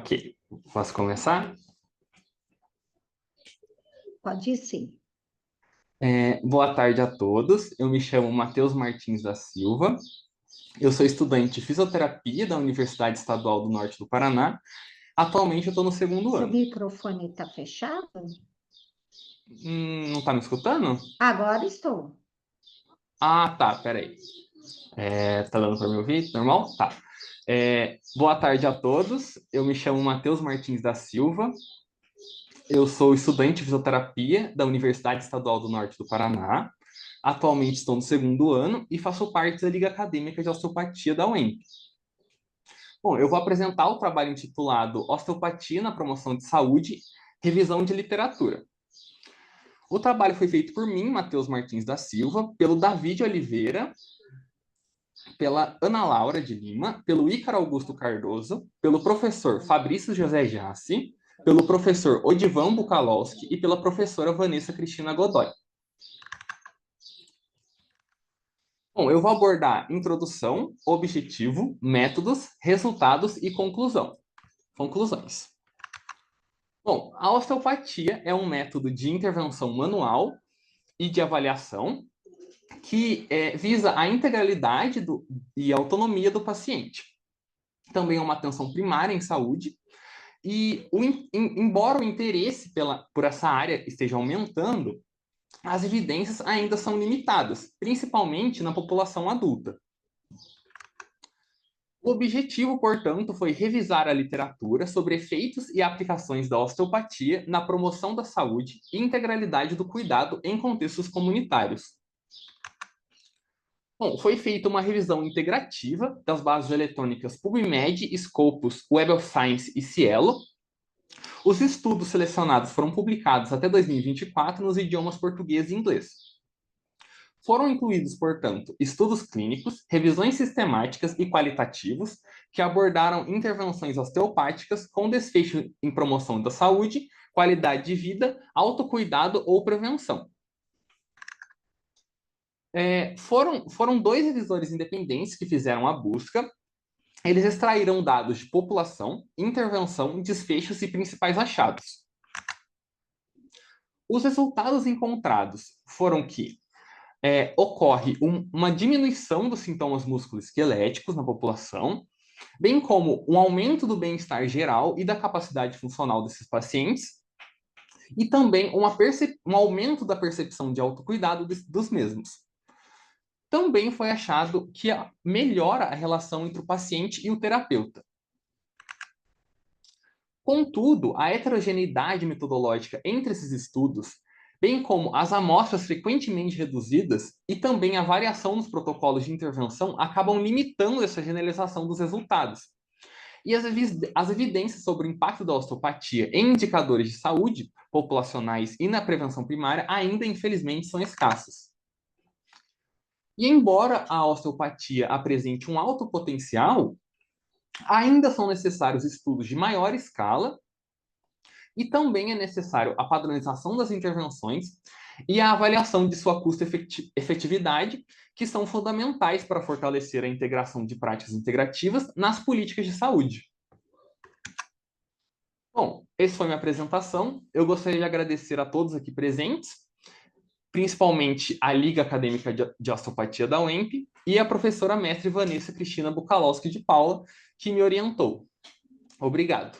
Ok, posso começar? Pode ir, sim. Boa tarde a todos. Eu me chamo Matheus Martins da Silva. Eu sou estudante de fisioterapia da Universidade Estadual do Norte do Paraná. Atualmente eu estou no segundo Seu ano. microfone está fechado? Não está me escutando? Agora estou. Ah, tá, peraí. Tá dando para me ouvir? Normal? Tá. Boa tarde a todos. Eu me chamo Matheus Martins da Silva. Eu sou estudante de fisioterapia da Universidade Estadual do Norte do Paraná. Atualmente estou no segundo ano e faço parte da Liga Acadêmica de Osteopatia da UEMP. Bom, eu vou apresentar o trabalho intitulado Osteopatia na Promoção de Saúde, Revisão de Literatura. O trabalho foi feito por mim, Matheus Martins da Silva, pelo David Oliveira, pela Ana Laura de Lima, pelo Ícaro Augusto Cardoso, pelo professor Fabrício José Jassi, pelo professor Odivan Bukalowski e pela professora Vanessa Cristina Godoy. Bom, eu vou abordar introdução, objetivo, métodos, resultados e conclusão. Conclusões. Bom, a osteopatia é um método de intervenção manual e de avaliação que visa a integralidade e autonomia do paciente. Também é uma atenção primária em saúde e, embora o interesse por essa área esteja aumentando, as evidências ainda são limitadas, principalmente na população adulta. O objetivo, portanto, foi revisar a literatura sobre efeitos e aplicações da osteopatia na promoção da saúde e integralidade do cuidado em contextos comunitários. Bom, foi feita uma revisão integrativa das bases eletrônicas PubMed, Scopus, Web of Science e Cielo. Os estudos selecionados foram publicados até 2024 nos idiomas português e inglês. Foram incluídos, portanto, estudos clínicos, revisões sistemáticas e qualitativos que abordaram intervenções osteopáticas com desfecho em promoção da saúde, qualidade de vida, autocuidado ou prevenção. Foram dois revisores independentes que fizeram a busca. Eles extraíram dados de população, intervenção, desfechos e principais achados. Os resultados encontrados foram que ocorre uma diminuição dos sintomas musculoesqueléticos na população, bem como um aumento do bem-estar geral e da capacidade funcional desses pacientes, e também um aumento da percepção de autocuidado dos mesmos. Também foi achado que melhora a relação entre o paciente e o terapeuta. Contudo, a heterogeneidade metodológica entre esses estudos, bem como as amostras frequentemente reduzidas e também a variação nos protocolos de intervenção, acabam limitando essa generalização dos resultados. E as evidências sobre o impacto da osteopatia em indicadores de saúde populacionais e na prevenção primária ainda, infelizmente, são escassas. E embora a osteopatia apresente um alto potencial, ainda são necessários estudos de maior escala e também é necessário a padronização das intervenções e a avaliação de sua custo-efetividade, que são fundamentais para fortalecer a integração de práticas integrativas nas políticas de saúde. Bom, essa foi minha apresentação. Eu gostaria de agradecer a todos aqui presentes, principalmente a Liga Acadêmica de Osteopatia da UEMP e a professora mestre Vanessa Cristina Bukalowski de Paula, que me orientou. Obrigado.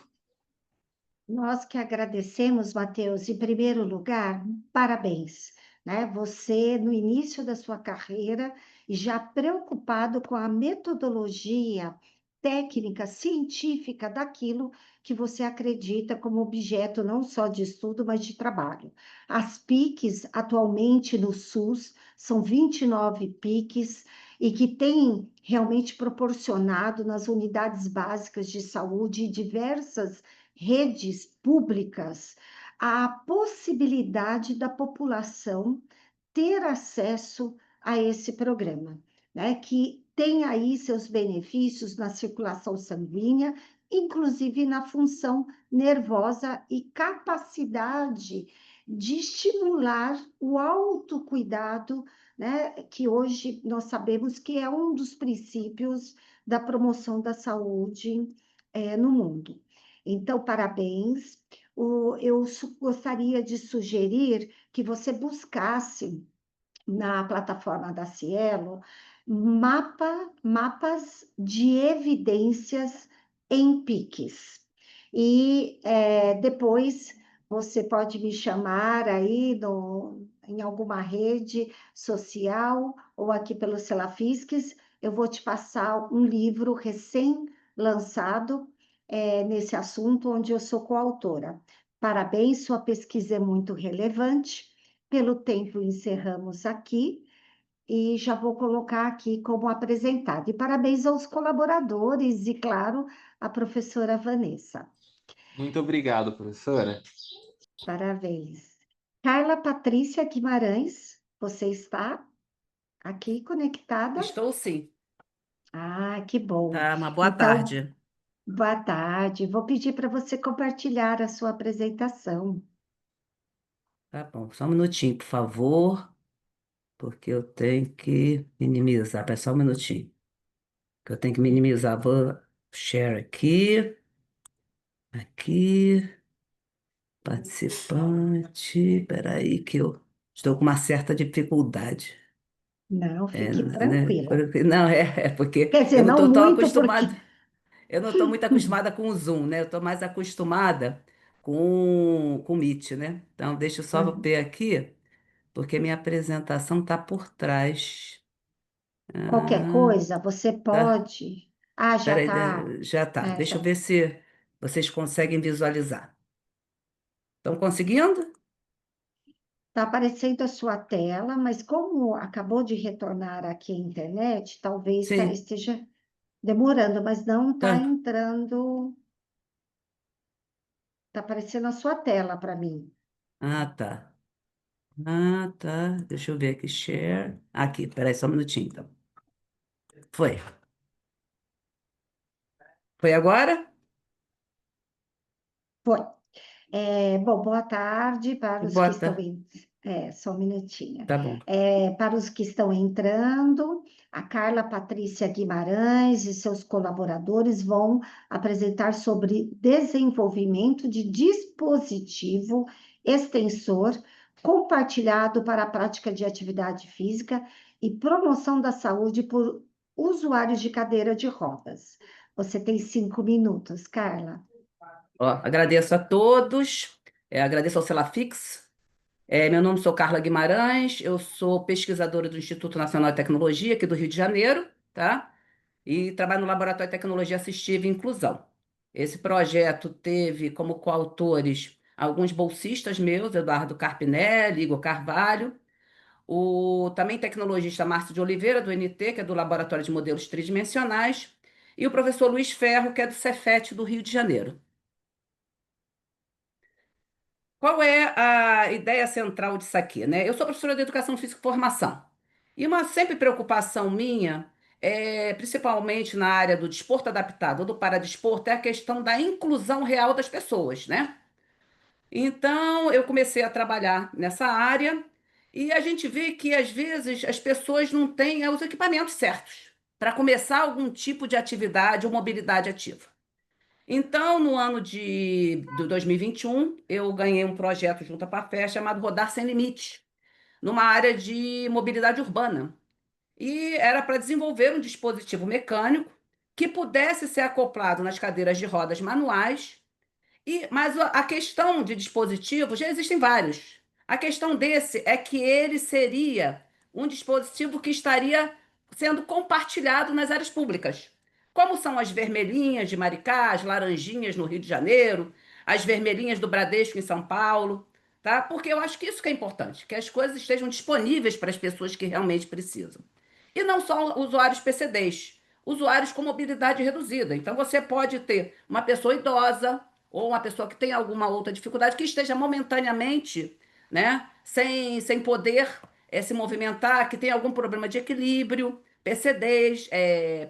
Nós que agradecemos, Matheus. Em primeiro lugar, parabéns, né? Você, no início da sua carreira, já preocupado com a metodologia técnica, científica daquilo que você acredita como objeto não só de estudo, mas de trabalho. As PICs, atualmente no SUS, são 29 PICs, e que têm realmente proporcionado nas unidades básicas de saúde diversas redes públicas a possibilidade da população ter acesso a esse programa, né? Que tem aí seus benefícios na circulação sanguínea, inclusive na função nervosa e capacidade de estimular o autocuidado, né? Que hoje nós sabemos que é um dos princípios da promoção da saúde no mundo. Então, parabéns. Eu gostaria de sugerir que você buscasse na plataforma da Cielo mapas de evidências em PICs. E depois você pode me chamar aí em alguma rede social ou aqui pelo Selafisques, eu vou te passar um livro recém-lançado nesse assunto, onde eu sou coautora. Parabéns, sua pesquisa é muito relevante. Pelo tempo, encerramos aqui e já vou colocar aqui como apresentado. E parabéns aos colaboradores e, claro, à professora Vanessa. Muito obrigado, professora. Parabéns. Carla Patrícia Guimarães, você está aqui conectada? Estou sim. Ah, que bom. Tá, uma boa Então, tarde. boa tarde. Vou pedir para você compartilhar a sua apresentação. Tá bom, só um minutinho, por favor, porque eu tenho que minimizar. Espera só um minutinho, que eu tenho que minimizar. Vou share aqui, aqui, participante. Espera aí que eu estou com uma certa dificuldade. Não, fique Né? tranquila. Não, é porque Quer dizer, eu não não estou tão muito, acostumada. porque. Eu não estou muito acostumada com o Zoom, né? Eu estou mais acostumada com o Meet, né? Então, deixa eu só ver aqui, porque minha apresentação está por trás. Qualquer Ah, coisa, você tá. pode. Ah, já Peraí, está. já tá. Deixa eu Já ver se vocês conseguem visualizar. Estão conseguindo? está aparecendo a sua tela, mas como acabou de retornar aqui a internet, talvez Sim. esteja demorando, mas não está Tá. entrando. Está aparecendo a sua tela para mim. Ah, tá. Ah, tá. Deixa eu ver aqui. Share. Aqui, peraí, só um minutinho, então. Foi. Foi agora? Foi. Bom, boa tarde para os que estão Bota. em. Só um minutinho. Tá bom. Para os que estão entrando, a Carla Patrícia Guimarães e seus colaboradores vão apresentar sobre desenvolvimento de dispositivo extensor compartilhado para a prática de atividade física e promoção da saúde por usuários de cadeira de rodas. Você tem 5 minutos, Carla. Ó, agradeço a todos. Agradeço ao Celafix. Meu nome sou Carla Guimarães, eu sou pesquisadora do Instituto Nacional de Tecnologia aqui do Rio de Janeiro, tá? E trabalho no Laboratório de Tecnologia Assistiva e Inclusão. Esse projeto teve como coautores alguns bolsistas meus, Eduardo Carpinelli, Igor Carvalho, o também tecnologista Márcio de Oliveira, do NT, que é do Laboratório de Modelos Tridimensionais, e o professor Luiz Ferro, que é do Cefet do Rio de Janeiro. Qual é a ideia central disso aqui, né? Eu sou professora de Educação Física e Formação. E uma sempre preocupação minha, principalmente na área do desporto adaptado ou do paradesporto, é a questão da inclusão real das pessoas, né? Então, eu comecei a trabalhar nessa área e a gente vê que, às vezes, as pessoas não têm os equipamentos certos para começar algum tipo de atividade ou mobilidade ativa. Então, no ano de 2021, eu ganhei um projeto junto à Pafé chamado Rodar Sem Limites, numa área de mobilidade urbana. E era para desenvolver um dispositivo mecânico que pudesse ser acoplado nas cadeiras de rodas manuais mas a questão de dispositivo, já existem vários. A questão desse é que ele seria um dispositivo que estaria sendo compartilhado nas áreas públicas. Como são as vermelhinhas de Maricá, as laranjinhas no Rio de Janeiro, as vermelhinhas do Bradesco em São Paulo, tá? Porque eu acho que isso que é importante, que as coisas estejam disponíveis para as pessoas que realmente precisam. E não só usuários PCDs, usuários com mobilidade reduzida. Então você pode ter uma pessoa idosa, ou uma pessoa que tem alguma outra dificuldade, que esteja momentaneamente, né, sem poder se movimentar, que tem algum problema de equilíbrio, PCDs,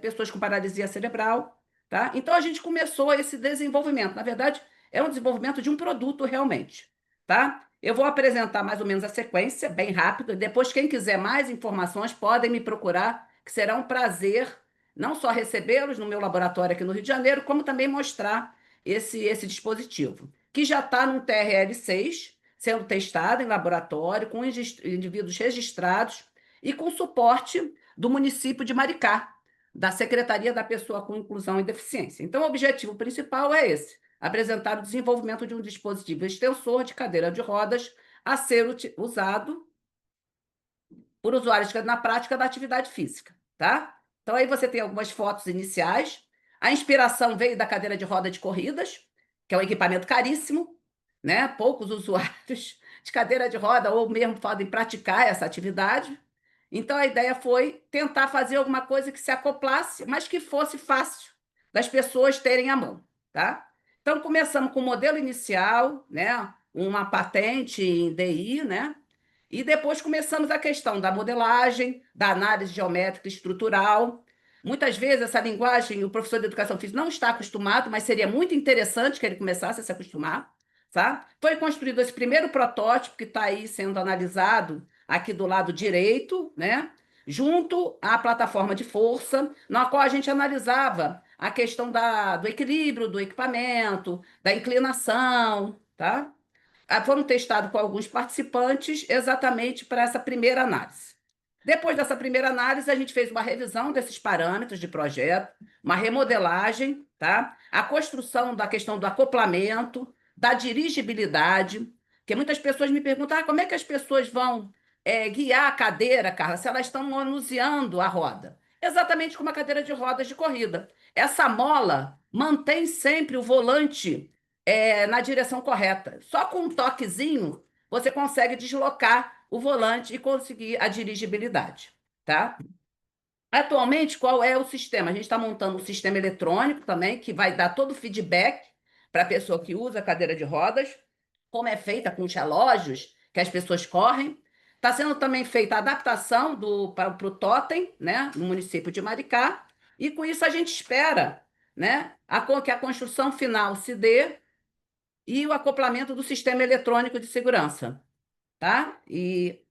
pessoas com paralisia cerebral, tá? Então a gente começou esse desenvolvimento. Na verdade, é um desenvolvimento de um produto realmente, tá? Eu vou apresentar mais ou menos a sequência, bem rápido, e depois, quem quiser mais informações, podem me procurar, que será um prazer não só recebê-los no meu laboratório aqui no Rio de Janeiro, como também mostrar esse dispositivo, que já está num TRL6, sendo testado em laboratório, com indivíduos registrados e com suporte do município de Maricá, da Secretaria da Pessoa com Inclusão e Deficiência. Então, o objetivo principal é esse: apresentar o desenvolvimento de um dispositivo extensor de cadeira de rodas a ser usado por usuários na prática da atividade física, tá? Então, aí você tem algumas fotos iniciais. A inspiração veio da cadeira de roda de corridas, que é um equipamento caríssimo, né? Poucos usuários de cadeira de roda ou mesmo podem praticar essa atividade. Então, a ideia foi tentar fazer alguma coisa que se acoplasse, mas que fosse fácil das pessoas terem à mão, tá? Então, começamos com o modelo inicial, né? Uma patente em DI, né? E depois começamos a questão da modelagem, da análise geométrica estrutural. Muitas vezes essa linguagem o professor de educação física não está acostumado, mas seria muito interessante que ele começasse a se acostumar. Tá? Foi construído esse primeiro protótipo que está aí sendo analisado aqui do lado direito, né? Junto à plataforma de força, na qual a gente analisava a questão do equilíbrio do equipamento, da inclinação, tá? Foram testados com alguns participantes exatamente para essa primeira análise. Depois dessa primeira análise, a gente fez uma revisão desses parâmetros de projeto, uma remodelagem, tá? A construção da questão do acoplamento, da dirigibilidade, porque muitas pessoas me perguntam como é que as pessoas vão guiar a cadeira, Carla, se elas estão manuseando a roda. Exatamente como a cadeira de rodas de corrida. Essa mola mantém sempre o volante na direção correta. Só com um toquezinho você consegue deslocar o volante e conseguir a dirigibilidade, tá? Atualmente, qual é o sistema? A gente está montando um sistema eletrônico também, que vai dar todo o feedback para a pessoa que usa a cadeira de rodas, como é feita com os relógios que as pessoas correm. Está sendo também feita a adaptação para o totem, né, no município de Maricá, e com isso a gente espera, né, que a construção final se dê e o acoplamento do sistema eletrônico de segurança, tá? E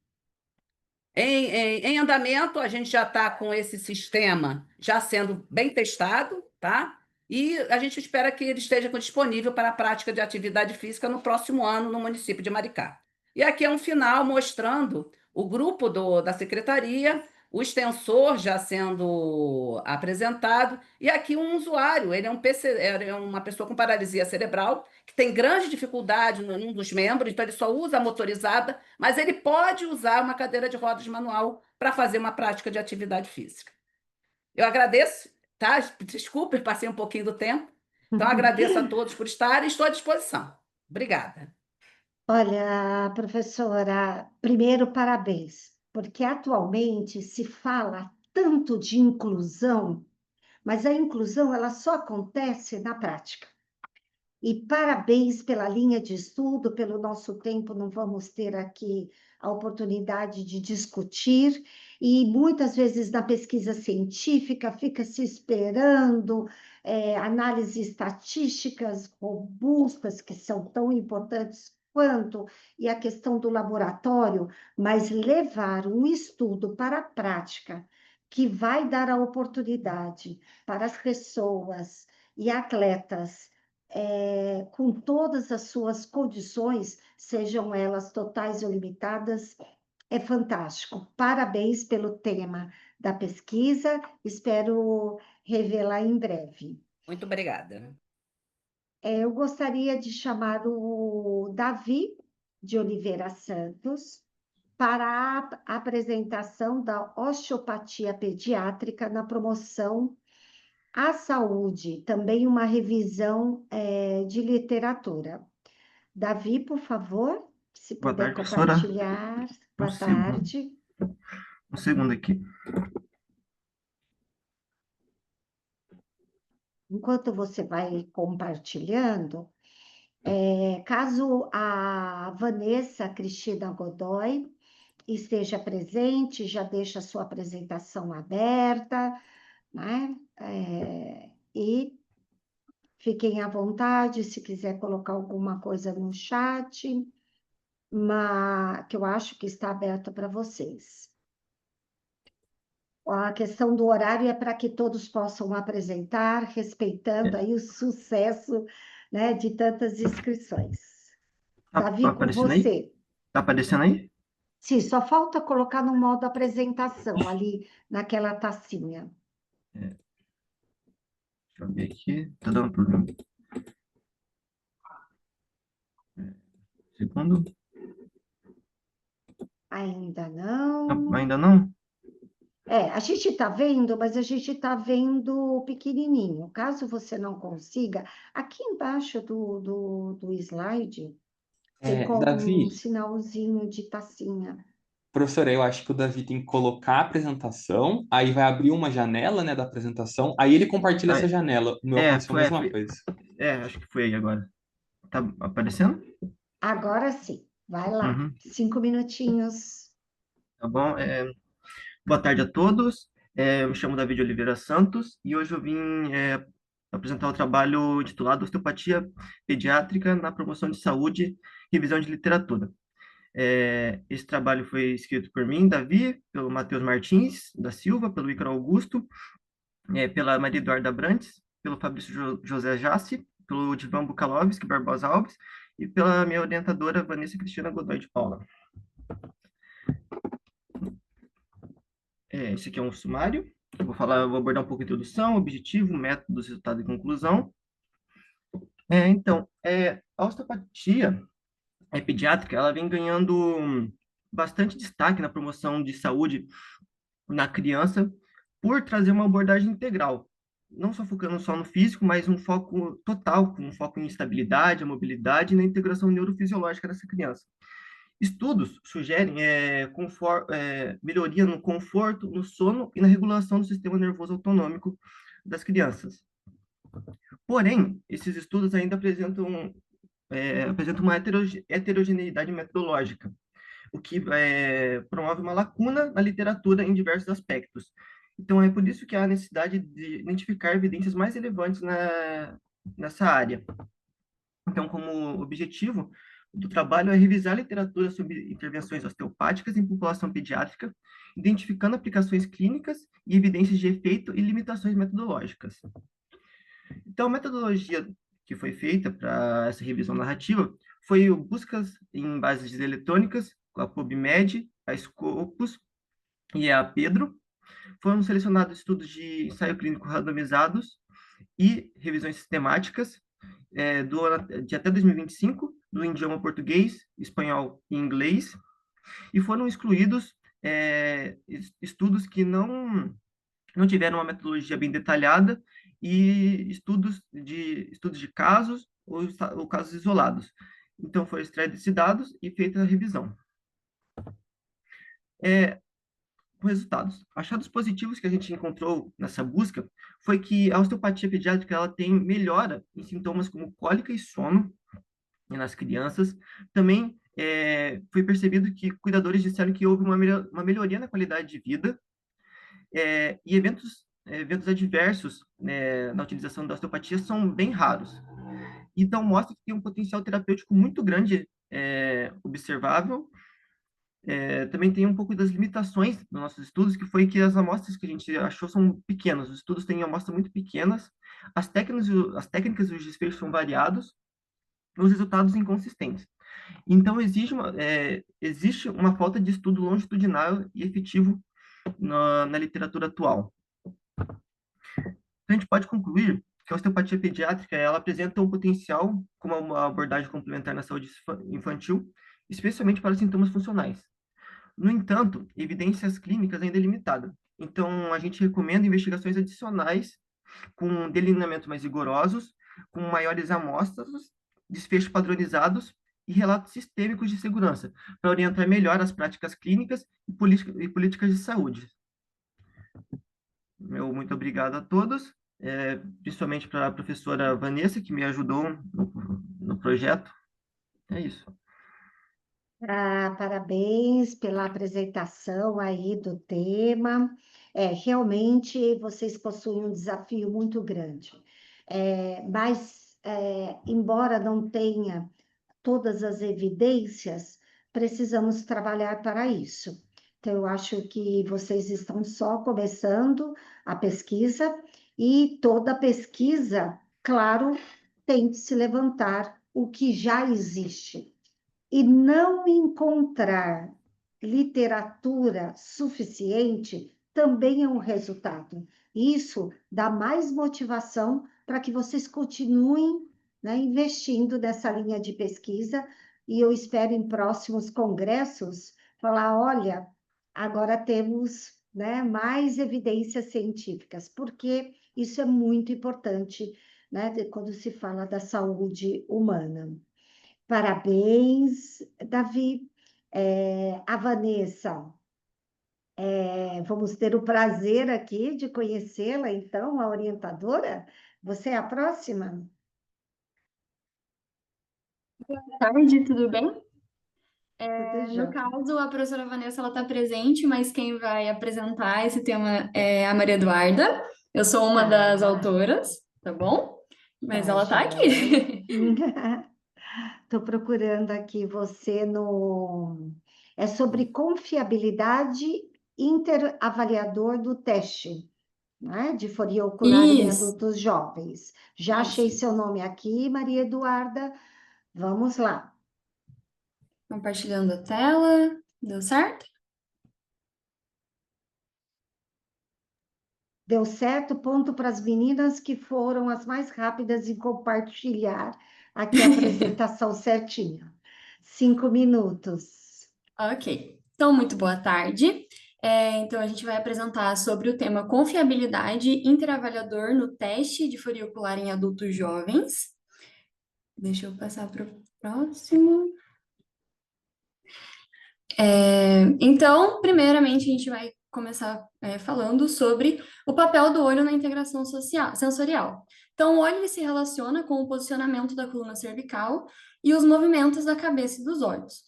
em andamento, a gente já está com esse sistema já sendo bem testado, tá? E a gente espera que ele esteja disponível para a prática de atividade física no próximo ano no município de Maricá. E aqui é um final mostrando o grupo da secretaria, o extensor já sendo apresentado, e aqui um usuário, ele é um PC, é uma pessoa com paralisia cerebral, que tem grande dificuldade num dos membros, então ele só usa a motorizada, mas ele pode usar uma cadeira de rodas manual para fazer uma prática de atividade física. Eu agradeço, tá? Desculpe, passei um pouquinho do tempo. Então, agradeço a todos por estarem e estou à disposição. Obrigada. Olha, professora, primeiro, parabéns, porque atualmente se fala tanto de inclusão, mas a inclusão ela só acontece na prática. E parabéns pela linha de estudo, pelo nosso tempo, não vamos ter aqui a oportunidade de discutir, e muitas vezes na pesquisa científica fica se esperando análises estatísticas robustas, que são tão importantes quanto, e a questão do laboratório, mas levar um estudo para a prática, que vai dar a oportunidade para as pessoas e atletas com todas as suas condições, sejam elas totais ou limitadas, é fantástico. Parabéns pelo tema da pesquisa, espero revelar em breve. Muito obrigada. Eu gostaria de chamar o Davi de Oliveira Santos para a apresentação da osteopatia pediátrica na promoção à saúde, também uma revisão de literatura. Davi, por favor, se Boa puder tarde, professora. compartilhar. Um Boa segundo, tarde. um segundo aqui. Enquanto você vai compartilhando, caso a Vanessa Cristina Godoy esteja presente, já deixa a sua apresentação aberta, né? E fiquem à vontade se quiser colocar alguma coisa no chat, que eu acho que está aberto para vocês. A questão do horário é para que todos possam apresentar, respeitando aí o sucesso né, de tantas inscrições. Tá Davi, com aparecendo aí? você. Tá aparecendo aí? Sim, só falta colocar no modo apresentação, ali naquela tacinha. Deixa eu ver aqui. Tá dando problema. Segundo. Ainda Não, não. ainda não? A gente está vendo, mas a gente está vendo pequenininho. Caso você não consiga, aqui embaixo do slide tem como um Davi, sinalzinho de tacinha. professora, eu acho que o Davi tem que colocar a apresentação, aí vai abrir uma janela, né, da apresentação, aí ele compartilha Ah, essa janela. No meu aconteceu a mesma foi. coisa. Acho que foi aí agora. Tá aparecendo? Agora sim, vai lá. Uhum. 5 minutinhos. Tá bom. Boa tarde a todos. Eu me chamo David Oliveira Santos e hoje eu vim apresentar o trabalho intitulado Osteopatia Pediátrica na Promoção de Saúde, Revisão de Literatura. Esse trabalho foi escrito por mim, Davi, pelo Matheus Martins da Silva, pelo Ícaro Augusto, pela Maria Eduarda Abrantes, pelo Fabrício José Jassi, pelo Divan Bukalovski Barbosa Alves e pela minha orientadora Vanessa Cristina Godoy de Paula. Esse aqui é um sumário. Vou abordar um pouco a introdução, objetivo, métodos, resultado e conclusão. A osteopatia pediátrica, ela vem ganhando bastante destaque na promoção de saúde na criança por trazer uma abordagem integral, não só focando só no físico, mas um foco total, com um foco em estabilidade, mobilidade e na integração neurofisiológica dessa criança. Estudos sugerem melhoria no conforto, no sono e na regulação do sistema nervoso autonômico das crianças. Porém, esses estudos ainda apresentam uma heterogeneidade metodológica, o que promove uma lacuna na literatura em diversos aspectos. Então, é por isso que há necessidade de identificar evidências mais relevantes nessa área. Então, como objetivo do trabalho é revisar a literatura sobre intervenções osteopáticas em população pediátrica, identificando aplicações clínicas e evidências de efeito e limitações metodológicas. Então, a metodologia que foi feita para essa revisão narrativa foi buscas em bases eletrônicas, com a PubMed, a Scopus e a Pedro. Foram selecionados estudos de ensaio clínico randomizados e revisões sistemáticas de até 2025, do idioma português, espanhol e inglês, e foram excluídos estudos que não tiveram uma metodologia bem detalhada e estudos de casos ou casos isolados. Então, foram extraídos esses dados e feita a revisão. Resultados. Achados positivos que a gente encontrou nessa busca foi que a osteopatia pediátrica ela tem melhora em sintomas como cólica e sono nas crianças. Também foi percebido que cuidadores disseram que houve uma melhoria na qualidade de vida e eventos adversos na utilização da osteopatia são bem raros. Então, mostra que tem um potencial terapêutico muito grande observável. Também tem um pouco das limitações dos nossos estudos, que foi que as amostras que a gente achou são pequenas. Os estudos têm amostras muito pequenas, as técnicas e os desfechos são variados, e os resultados inconsistentes. Então, existe uma falta de estudo longitudinal e efetivo na literatura atual. Então, a gente pode concluir que a osteopatia pediátrica ela apresenta um potencial como uma abordagem complementar na saúde infantil, especialmente para sintomas funcionais. No entanto, evidências clínicas ainda é limitada. Então, a gente recomenda investigações adicionais com delineamentos mais rigorosos, com maiores amostras, desfechos padronizados e relatos sistêmicos de segurança, para orientar melhor as práticas clínicas e políticas de saúde. Meu muito obrigado a todos, principalmente para a professora Vanessa, que me ajudou no projeto. É isso. Parabéns pela apresentação aí do tema. Realmente vocês possuem um desafio muito grande. Mas, embora não tenha todas as evidências, precisamos trabalhar para isso. Então, eu acho que vocês estão só começando a pesquisa, e toda pesquisa, claro, tente se levantar o que já existe. E não encontrar literatura suficiente também é um resultado. Isso dá mais motivação para que vocês continuem, né, investindo nessa linha de pesquisa, e eu espero em próximos congressos falar, olha, agora temos, né, mais evidências científicas, porque isso é muito importante, né, quando se fala da saúde humana. Parabéns, Davi. A Vanessa, vamos ter o prazer aqui de conhecê-la, então, a orientadora. Você é a próxima? Boa tarde, tudo bem? Tudo No jóia. caso, a professora Vanessa ela está presente, mas quem vai apresentar esse tema é a Maria Eduarda. Eu sou uma das autoras, tá bom? Mas ela está aqui. Estou procurando aqui você no. É sobre confiabilidade interavaliador do teste, né, de foria ocular em Isso, adultos jovens. Já achei isso. seu nome aqui, Maria Eduarda. Vamos lá. Compartilhando a tela. Deu certo? Deu certo, ponto para as meninas que foram as mais rápidas em compartilhar aqui a apresentação certinha. 5 minutos. Ok. Então, muito boa tarde. Então, a gente vai apresentar sobre o tema confiabilidade interavaliador no teste de foria ocular em adultos jovens. Deixa eu passar para o próximo. Então, primeiramente, a gente vai começar falando sobre o papel do olho na integração sensorial. Então, o olho ele se relaciona com o posicionamento da coluna cervical e os movimentos da cabeça e dos olhos.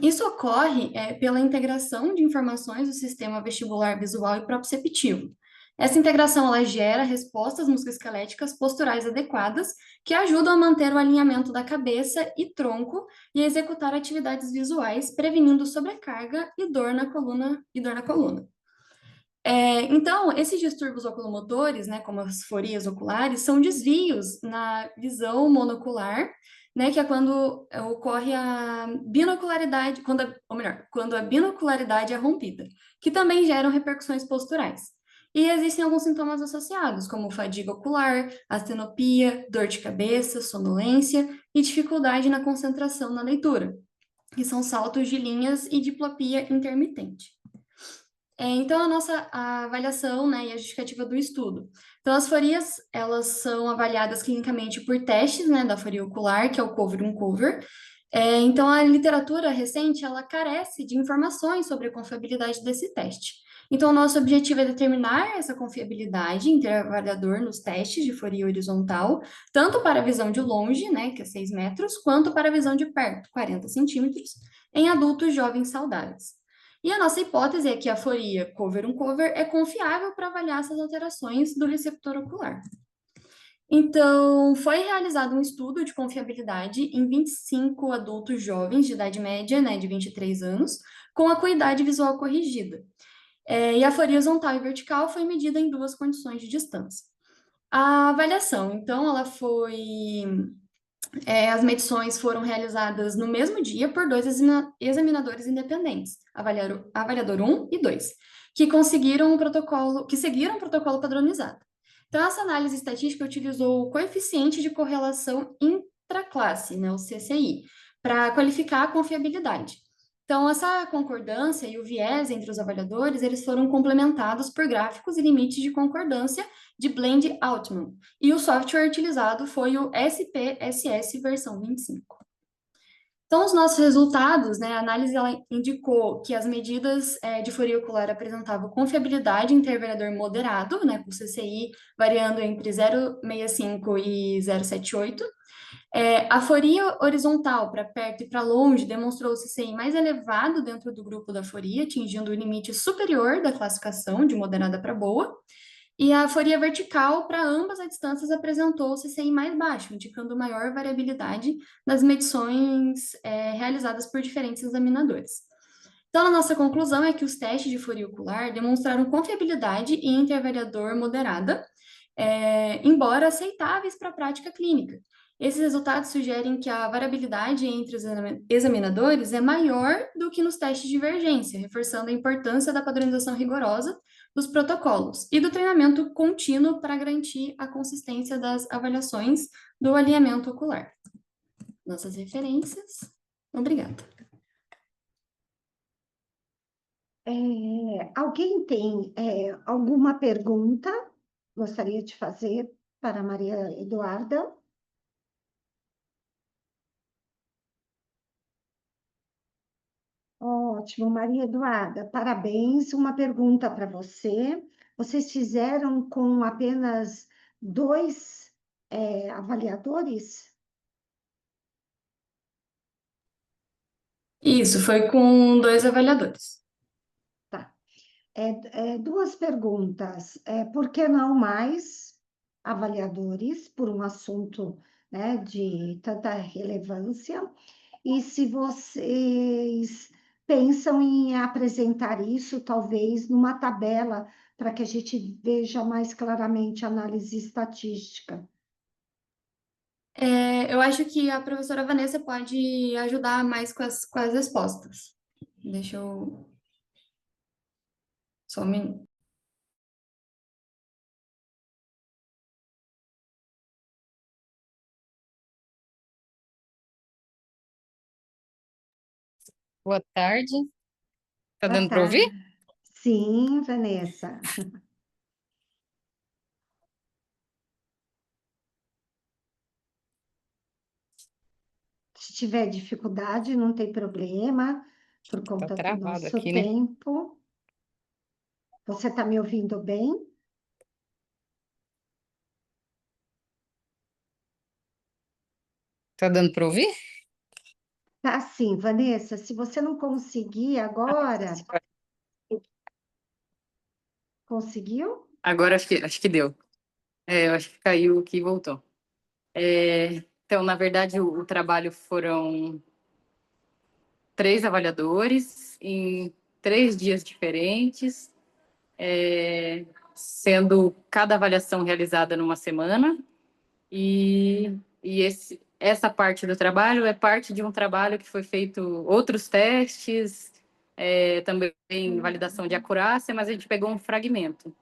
Isso ocorre pela integração de informações do sistema vestibular visual e proprioceptivo. Essa integração ela gera respostas musculoesqueléticas posturais adequadas que ajudam a manter o alinhamento da cabeça e tronco e a executar atividades visuais, prevenindo sobrecarga e dor na coluna. Então, esses distúrbios oculomotores, né, como as forias oculares, são desvios na visão monocular, né, que é quando ocorre a binocularidade, quando a binocularidade é rompida, que também geram repercussões posturais. E existem alguns sintomas associados, como fadiga ocular, astenopia, dor de cabeça, sonolência e dificuldade na concentração na leitura, que são saltos de linhas e diplopia intermitente. Então, a avaliação, né, e a justificativa do estudo. Então, as forias, elas são avaliadas clinicamente por testes, né, da foria ocular, que é o cover-uncover. Então, a literatura recente, ela carece de informações sobre a confiabilidade desse teste. Então, o nosso objetivo é determinar essa confiabilidade interavaliador nos testes de foria horizontal, tanto para a visão de longe, né, que é 6 metros, quanto para a visão de perto, 40 centímetros, em adultos jovens saudáveis. E a nossa hipótese é que a foria cover-uncover é confiável para avaliar essas alterações do receptor ocular. Então, foi realizado um estudo de confiabilidade em 25 adultos jovens de idade média, né, de 23 anos, com acuidade visual corrigida. E a foria horizontal e vertical foi medida em 2 condições de distância. A avaliação, então, ela foi as medições foram realizadas no mesmo dia por 2 examinadores independentes, avaliador 1 e 2, que seguiram um protocolo padronizado. Então, essa análise estatística utilizou o coeficiente de correlação intraclasse, né, o CCI, para qualificar a confiabilidade. Então, essa concordância e o viés entre os avaliadores, eles foram complementados por gráficos e limites de concordância de Blend-Altman, e o software utilizado foi o SPSS versão 25. Então, os nossos resultados, né, a análise ela indicou que as medidas de foria ocular apresentavam confiabilidade em intervalador moderado, né, com CCI variando entre 0,65 e 0,78. A foria horizontal para perto e para longe demonstrou o CCI mais elevado dentro do grupo da foria, atingindo o limite superior da classificação de moderada para boa. E a foria vertical, para ambas as distâncias, apresentou o CCI mais baixo, indicando maior variabilidade nas medições realizadas por diferentes examinadores. Então, a nossa conclusão é que os testes de foria ocular demonstraram confiabilidade em intervariador moderada, embora aceitáveis para a prática clínica. Esses resultados sugerem que a variabilidade entre os examinadores é maior do que nos testes de divergência, reforçando a importância da padronização rigorosa dos protocolos e do treinamento contínuo para garantir a consistência das avaliações do alinhamento ocular. Nossas referências. Obrigada. Alguém tem alguma pergunta? Gostaria de fazer para a Maria Eduarda? Ótimo, Maria Eduarda, parabéns. Uma pergunta para você. Vocês fizeram com apenas 2 avaliadores? Isso, foi com 2 avaliadores. Tá. 2 perguntas. Por que não mais avaliadores por um assunto, né, de tanta relevância? E se vocês pensam em apresentar isso, talvez, numa tabela, para que a gente veja mais claramente a análise estatística. Eu acho que a professora Vanessa pode ajudar mais com as respostas. Deixa eu... Só um minuto. Boa tarde. Tá Boa dando para ouvir? tarde. Sim, Vanessa. Se tiver dificuldade, não tem problema, por Tá conta do travado nosso aqui, né? tempo. Você está me ouvindo bem? Tá dando para ouvir? Tá sim, Vanessa. Se você não conseguir agora, conseguiu? Agora acho que deu. Eu acho que caiu aqui e voltou. Então, na verdade, o trabalho foram 3 avaliadores em 3 dias diferentes, sendo cada avaliação realizada numa semana. Essa parte do trabalho é parte de um trabalho que foi feito outros testes, também validação de acurácia, mas a gente pegou um fragmento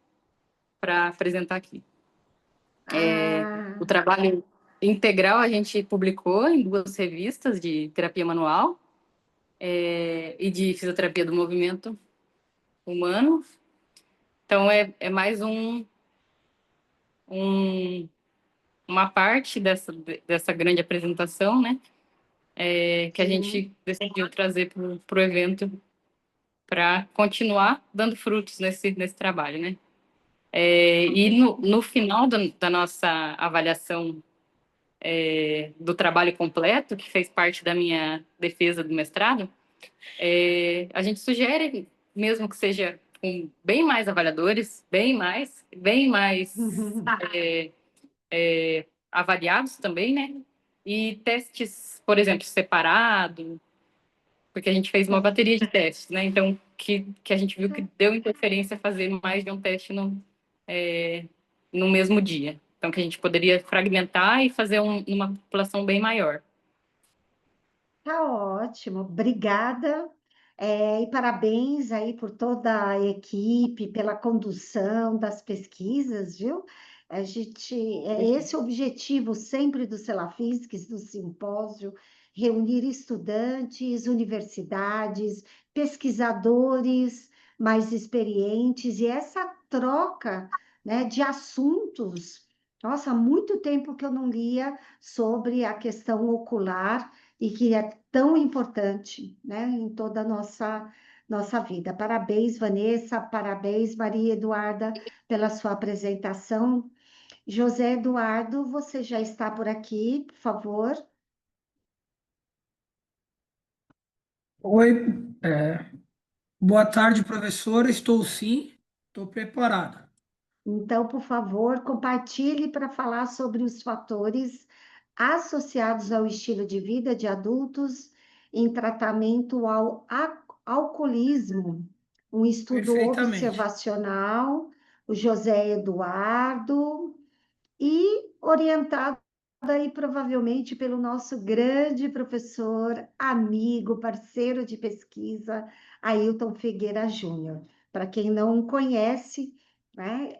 para apresentar aqui. O trabalho integral a gente publicou em 2 revistas de terapia manual e de fisioterapia do movimento humano. Então, é mais uma parte dessa grande apresentação, né? Que a gente decidiu trazer para o evento para continuar dando frutos nesse trabalho, né? E no final da nossa avaliação do trabalho completo, que fez parte da minha defesa do mestrado, a gente sugere, mesmo que seja com bem mais avaliadores, bem mais avaliados também, né? E testes, por exemplo, separado, porque a gente fez uma bateria de testes, né? Então, que a gente viu que deu interferência fazer mais de um teste no mesmo dia. Então, que a gente poderia fragmentar e fazer uma população bem maior. Tá ótimo, obrigada. E parabéns aí por toda a equipe, pela condução das pesquisas, viu? Esse é o objetivo sempre do Celafisques, do simpósio, reunir estudantes, universidades, pesquisadores mais experientes, e essa troca, né, de assuntos. Nossa, há muito tempo que eu não lia sobre a questão ocular e que é tão importante, né, em toda a nossa vida. Parabéns, Vanessa, parabéns, Maria Eduarda, pela sua apresentação. José Eduardo, você já está por aqui, por favor. Oi, boa tarde, professora. Estou sim, estou preparada. Então, por favor, compartilhe para falar sobre os fatores associados ao estilo de vida de adultos em tratamento ao alcoolismo. Um estudo Perfeitamente. observacional, o José Eduardo, e orientado aí provavelmente pelo nosso grande professor, amigo, parceiro de pesquisa, Ailton Figueira Júnior. Para quem não conhece, né,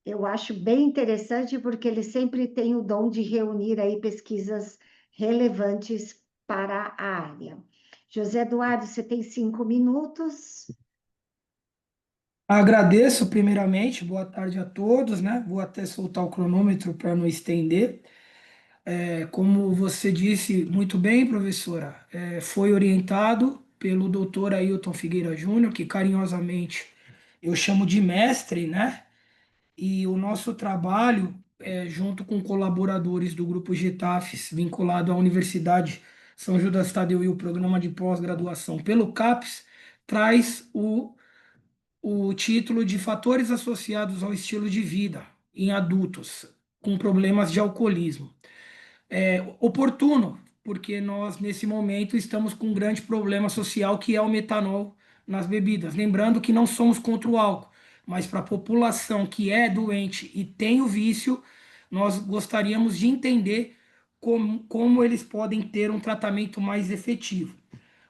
eu acho bem interessante porque ele sempre tem o dom de reunir aí pesquisas relevantes para a área. José Eduardo, você tem 5 minutos. Agradeço primeiramente, boa tarde a todos, né? Vou até soltar o cronômetro para não estender. Como você disse muito bem, professora, foi orientado pelo doutor Ailton Figueira Júnior, que carinhosamente eu chamo de mestre, né? E o nosso trabalho, junto com colaboradores do Grupo Getafes, vinculado à Universidade São Judas Tadeu e o programa de pós-graduação pelo CAPES, traz o título de Fatores Associados ao Estilo de Vida em Adultos com Problemas de Alcoolismo. É oportuno, porque nós, nesse momento, estamos com um grande problema social que é o metanol nas bebidas. Lembrando que não somos contra o álcool, mas para a população que é doente e tem o vício, nós gostaríamos de entender como eles podem ter um tratamento mais efetivo.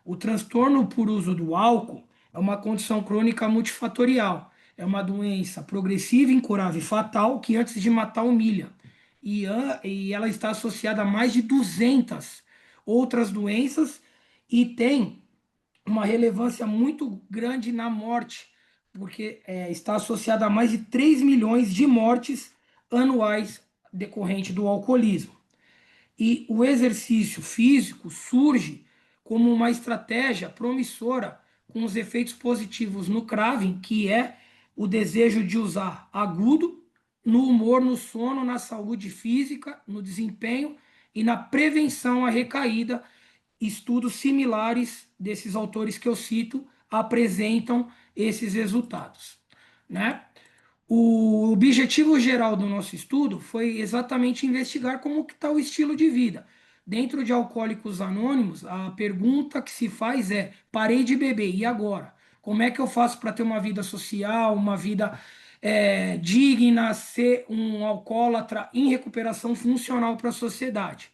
O transtorno por uso do álcool é uma condição crônica multifatorial. É uma doença progressiva, incurável e fatal que antes de matar humilha. E ela está associada a mais de 200 outras doenças e tem uma relevância muito grande na morte, porque está associada a mais de 3 milhões de mortes anuais decorrente do alcoolismo. E o exercício físico surge como uma estratégia promissora com os efeitos positivos no craving, que é o desejo de usar agudo no humor, no sono, na saúde física, no desempenho e na prevenção à recaída. Estudos similares desses autores que eu cito apresentam esses resultados, né? O objetivo geral do nosso estudo foi exatamente investigar como que está o estilo de vida. Dentro de Alcoólicos Anônimos, a pergunta que se faz é: parei de beber, e agora? Como é que eu faço para ter uma vida social, uma vida digna, ser um alcoólatra em recuperação funcional para a sociedade?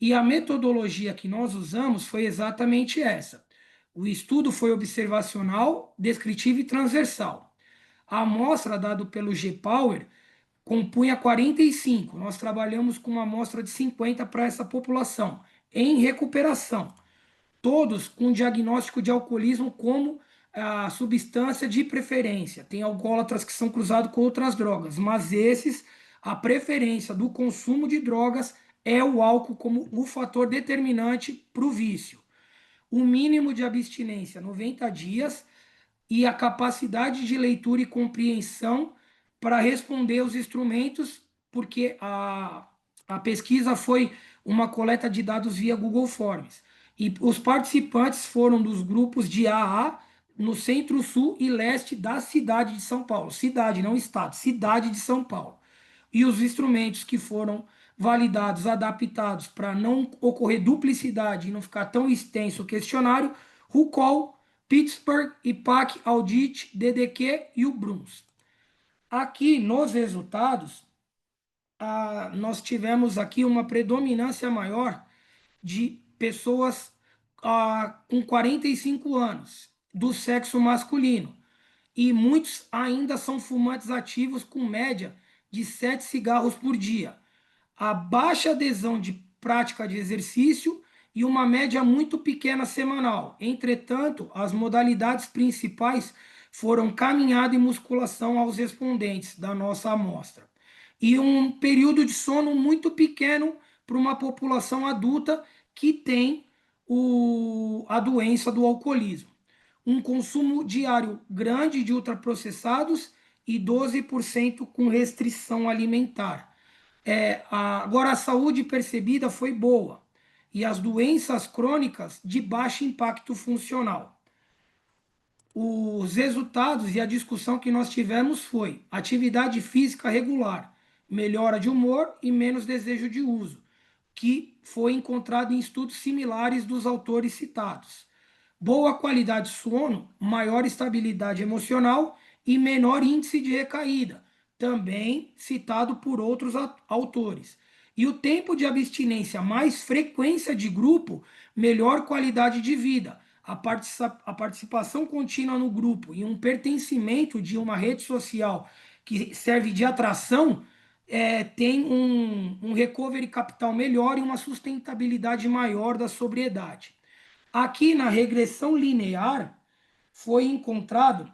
E a metodologia que nós usamos foi exatamente essa. O estudo foi observacional, descritivo e transversal. A amostra dada pelo G-Power compunha 45. Nós trabalhamos com uma amostra de 50 para essa população, em recuperação. Todos com diagnóstico de alcoolismo como a substância de preferência. Tem alcoólatras que são cruzados com outras drogas, mas esses, a preferência do consumo de drogas é o álcool como o fator determinante para o vício. O mínimo de abstinência, 90 dias, e a capacidade de leitura e compreensão para responder os instrumentos, porque a pesquisa foi uma coleta de dados via Google Forms. E os participantes foram dos grupos de AA no centro, sul e leste da cidade de São Paulo. Cidade, não estado, cidade de São Paulo. E os instrumentos que foram validados, adaptados para não ocorrer duplicidade e não ficar tão extenso o questionário, RUCOL, Pittsburgh, IPAC, Audit, DDQ e o BRUNS. Aqui nos resultados, nós tivemos aqui uma predominância maior de pessoas com 45 anos, do sexo masculino. E muitos ainda são fumantes ativos com média de 7 cigarros por dia. A baixa adesão de prática de exercício e uma média muito pequena semanal. Entretanto, as modalidades principais foram caminhada e musculação aos respondentes da nossa amostra. E um período de sono muito pequeno para uma população adulta que tem a doença do alcoolismo. Um consumo diário grande de ultraprocessados e 12% com restrição alimentar. Agora, a saúde percebida foi boa e as doenças crônicas de baixo impacto funcional. Os resultados e a discussão que nós tivemos foi atividade física regular, melhora de humor e menos desejo de uso, que foi encontrado em estudos similares dos autores citados. Boa qualidade de sono, maior estabilidade emocional e menor índice de recaída, também citado por outros autores. E o tempo de abstinência, mais frequência de grupo, melhor qualidade de vida. A participação contínua no grupo e um pertencimento de uma rede social que serve de atração tem um recovery capital melhor e uma sustentabilidade maior da sobriedade. Aqui na regressão linear foi encontrado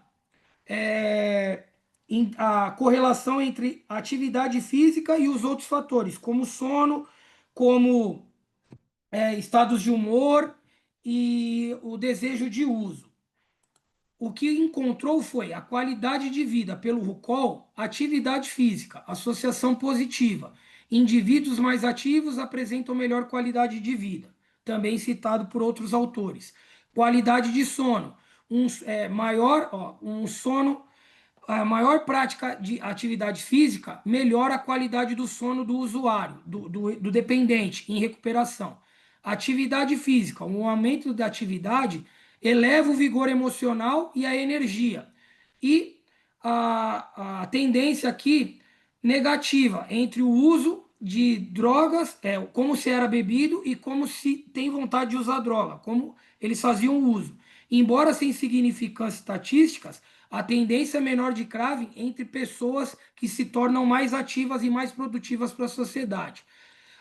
a correlação entre a atividade física e os outros fatores, como sono, como estados de humor e o desejo de uso. O que encontrou foi a qualidade de vida pelo RUCOL, atividade física, associação positiva. Indivíduos mais ativos apresentam melhor qualidade de vida, também citado por outros autores. Qualidade de sono, um sono, a maior prática de atividade física melhora a qualidade do sono do usuário, do dependente em recuperação. Atividade física, um aumento da atividade eleva o vigor emocional e a energia. E a tendência aqui negativa entre o uso de drogas, como se era bebido e como se tem vontade de usar droga, como eles faziam uso. Embora sem significâncias estatísticas, a tendência é menor de cravo entre pessoas que se tornam mais ativas e mais produtivas para a sociedade.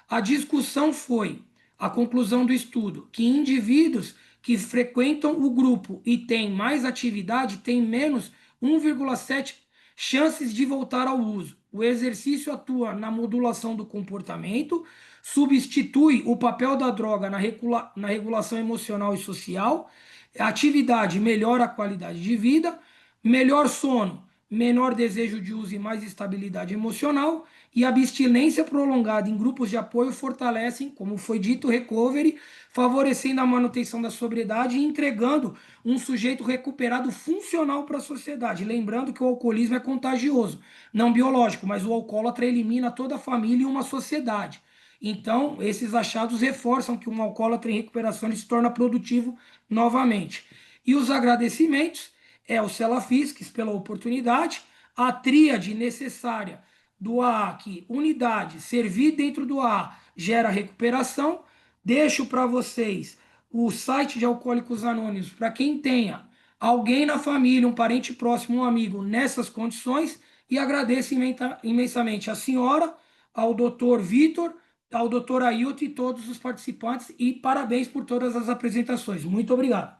A discussão foi, a conclusão do estudo, que indivíduos que frequentam o grupo e têm mais atividade têm menos 1,7 chances de voltar ao uso. O exercício atua na modulação do comportamento, substitui o papel da droga na regulação emocional e social, a atividade melhora a qualidade de vida, melhor sono, menor desejo de uso e mais estabilidade emocional, e a abstinência prolongada em grupos de apoio fortalecem, como foi dito, o recovery, favorecendo a manutenção da sobriedade e entregando um sujeito recuperado funcional para a sociedade. Lembrando que o alcoolismo é contagioso, não biológico, mas o alcoólatra elimina toda a família e uma sociedade. Então, esses achados reforçam que um alcoólatra em recuperação ele se torna produtivo novamente. E os agradecimentos o Celafisques pela oportunidade, a tríade necessária do AA, que unidade, servir dentro do AA gera recuperação. Deixo para vocês o site de Alcoólicos Anônimos para quem tenha alguém na família, um parente próximo, um amigo nessas condições, e agradeço imensamente à senhora, ao doutor Vitor, ao doutor Ailton e todos os participantes, e parabéns por todas as apresentações. Muito obrigado.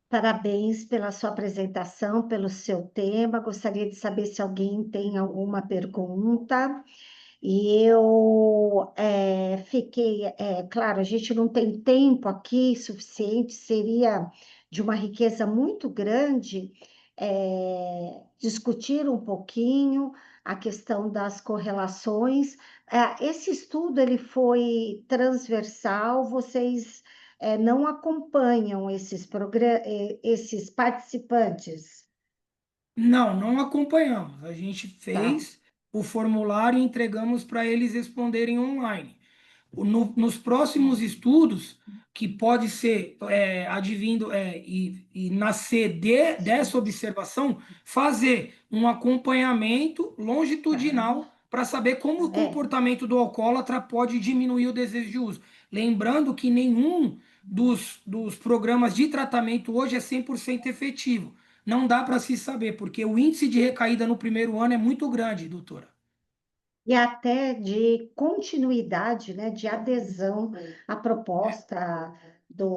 Parabéns pela sua apresentação, pelo seu tema. Gostaria de saber se alguém tem alguma pergunta. E eu fiquei, claro, a gente não tem tempo aqui suficiente, seria de uma riqueza muito grande discutir um pouquinho a questão das correlações. Esse estudo ele foi transversal, vocês não acompanham esses participantes? Não acompanhamos. A gente Tá. fez o formulário e entregamos para eles responderem online. Nos próximos estudos, que pode ser advindo e nascer dessa observação, fazer um acompanhamento longitudinal para saber como o comportamento do alcoólatra pode diminuir o desejo de uso. Lembrando que nenhum dos programas de tratamento hoje é 100% efetivo. Não dá para se saber, porque o índice de recaída no primeiro ano é muito grande, doutora. E até de continuidade, né, de adesão à proposta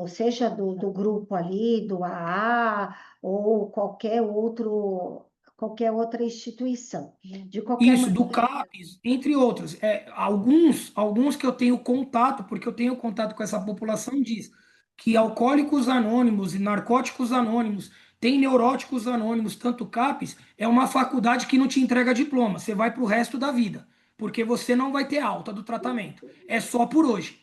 seja do grupo ali, do AA, ou qualquer outra instituição. De qualquer Isso, do maneira. CAPES, entre outros. Alguns que eu tenho contato, porque eu tenho contato com essa população, diz que Alcoólicos Anônimos e Narcóticos Anônimos, tem Neuróticos Anônimos, tanto CAPES, é uma faculdade que não te entrega diploma, você vai para o resto da vida, porque você não vai ter alta do tratamento. É só por hoje.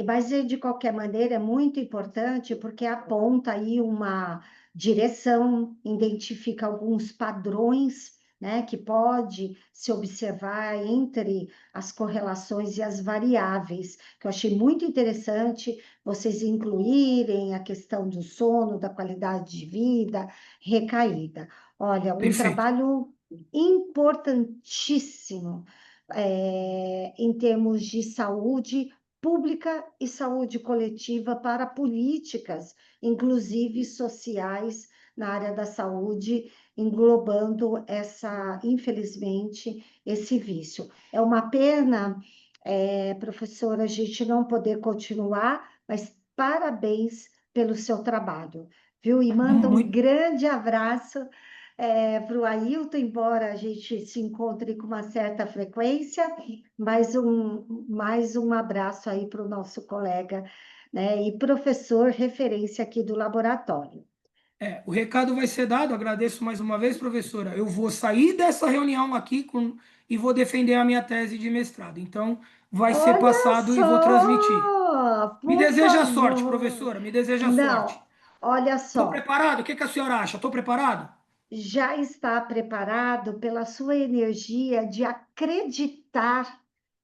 Mas, de qualquer maneira, é muito importante porque aponta aí uma direção, identifica alguns padrões, né, que pode se observar entre as correlações e as variáveis, que eu achei muito interessante vocês incluírem a questão do sono, da qualidade de vida, recaída. Olha, um Perfeito. trabalho importantíssimo em termos de saúde pública e saúde coletiva para políticas, inclusive sociais, na área da saúde, englobando infelizmente, esse vício. É uma pena, professora, a gente não poder continuar, mas parabéns pelo seu trabalho, viu? E manda um Muito, grande abraço para o Ailton, embora a gente se encontre com uma certa frequência, mais um abraço aí para o nosso colega, né, e professor referência aqui do laboratório. o recado vai ser dado. Agradeço mais uma vez, professora. Eu vou sair dessa reunião aqui e vou defender a minha tese de mestrado. Então, vai ser Olha passado e vou transmitir. só, Me por deseja sorte, favor. professora. Me deseja sorte. Não, olha Estou só. preparado? O que que a senhora acha? Estou preparado? Já está preparado pela sua energia de acreditar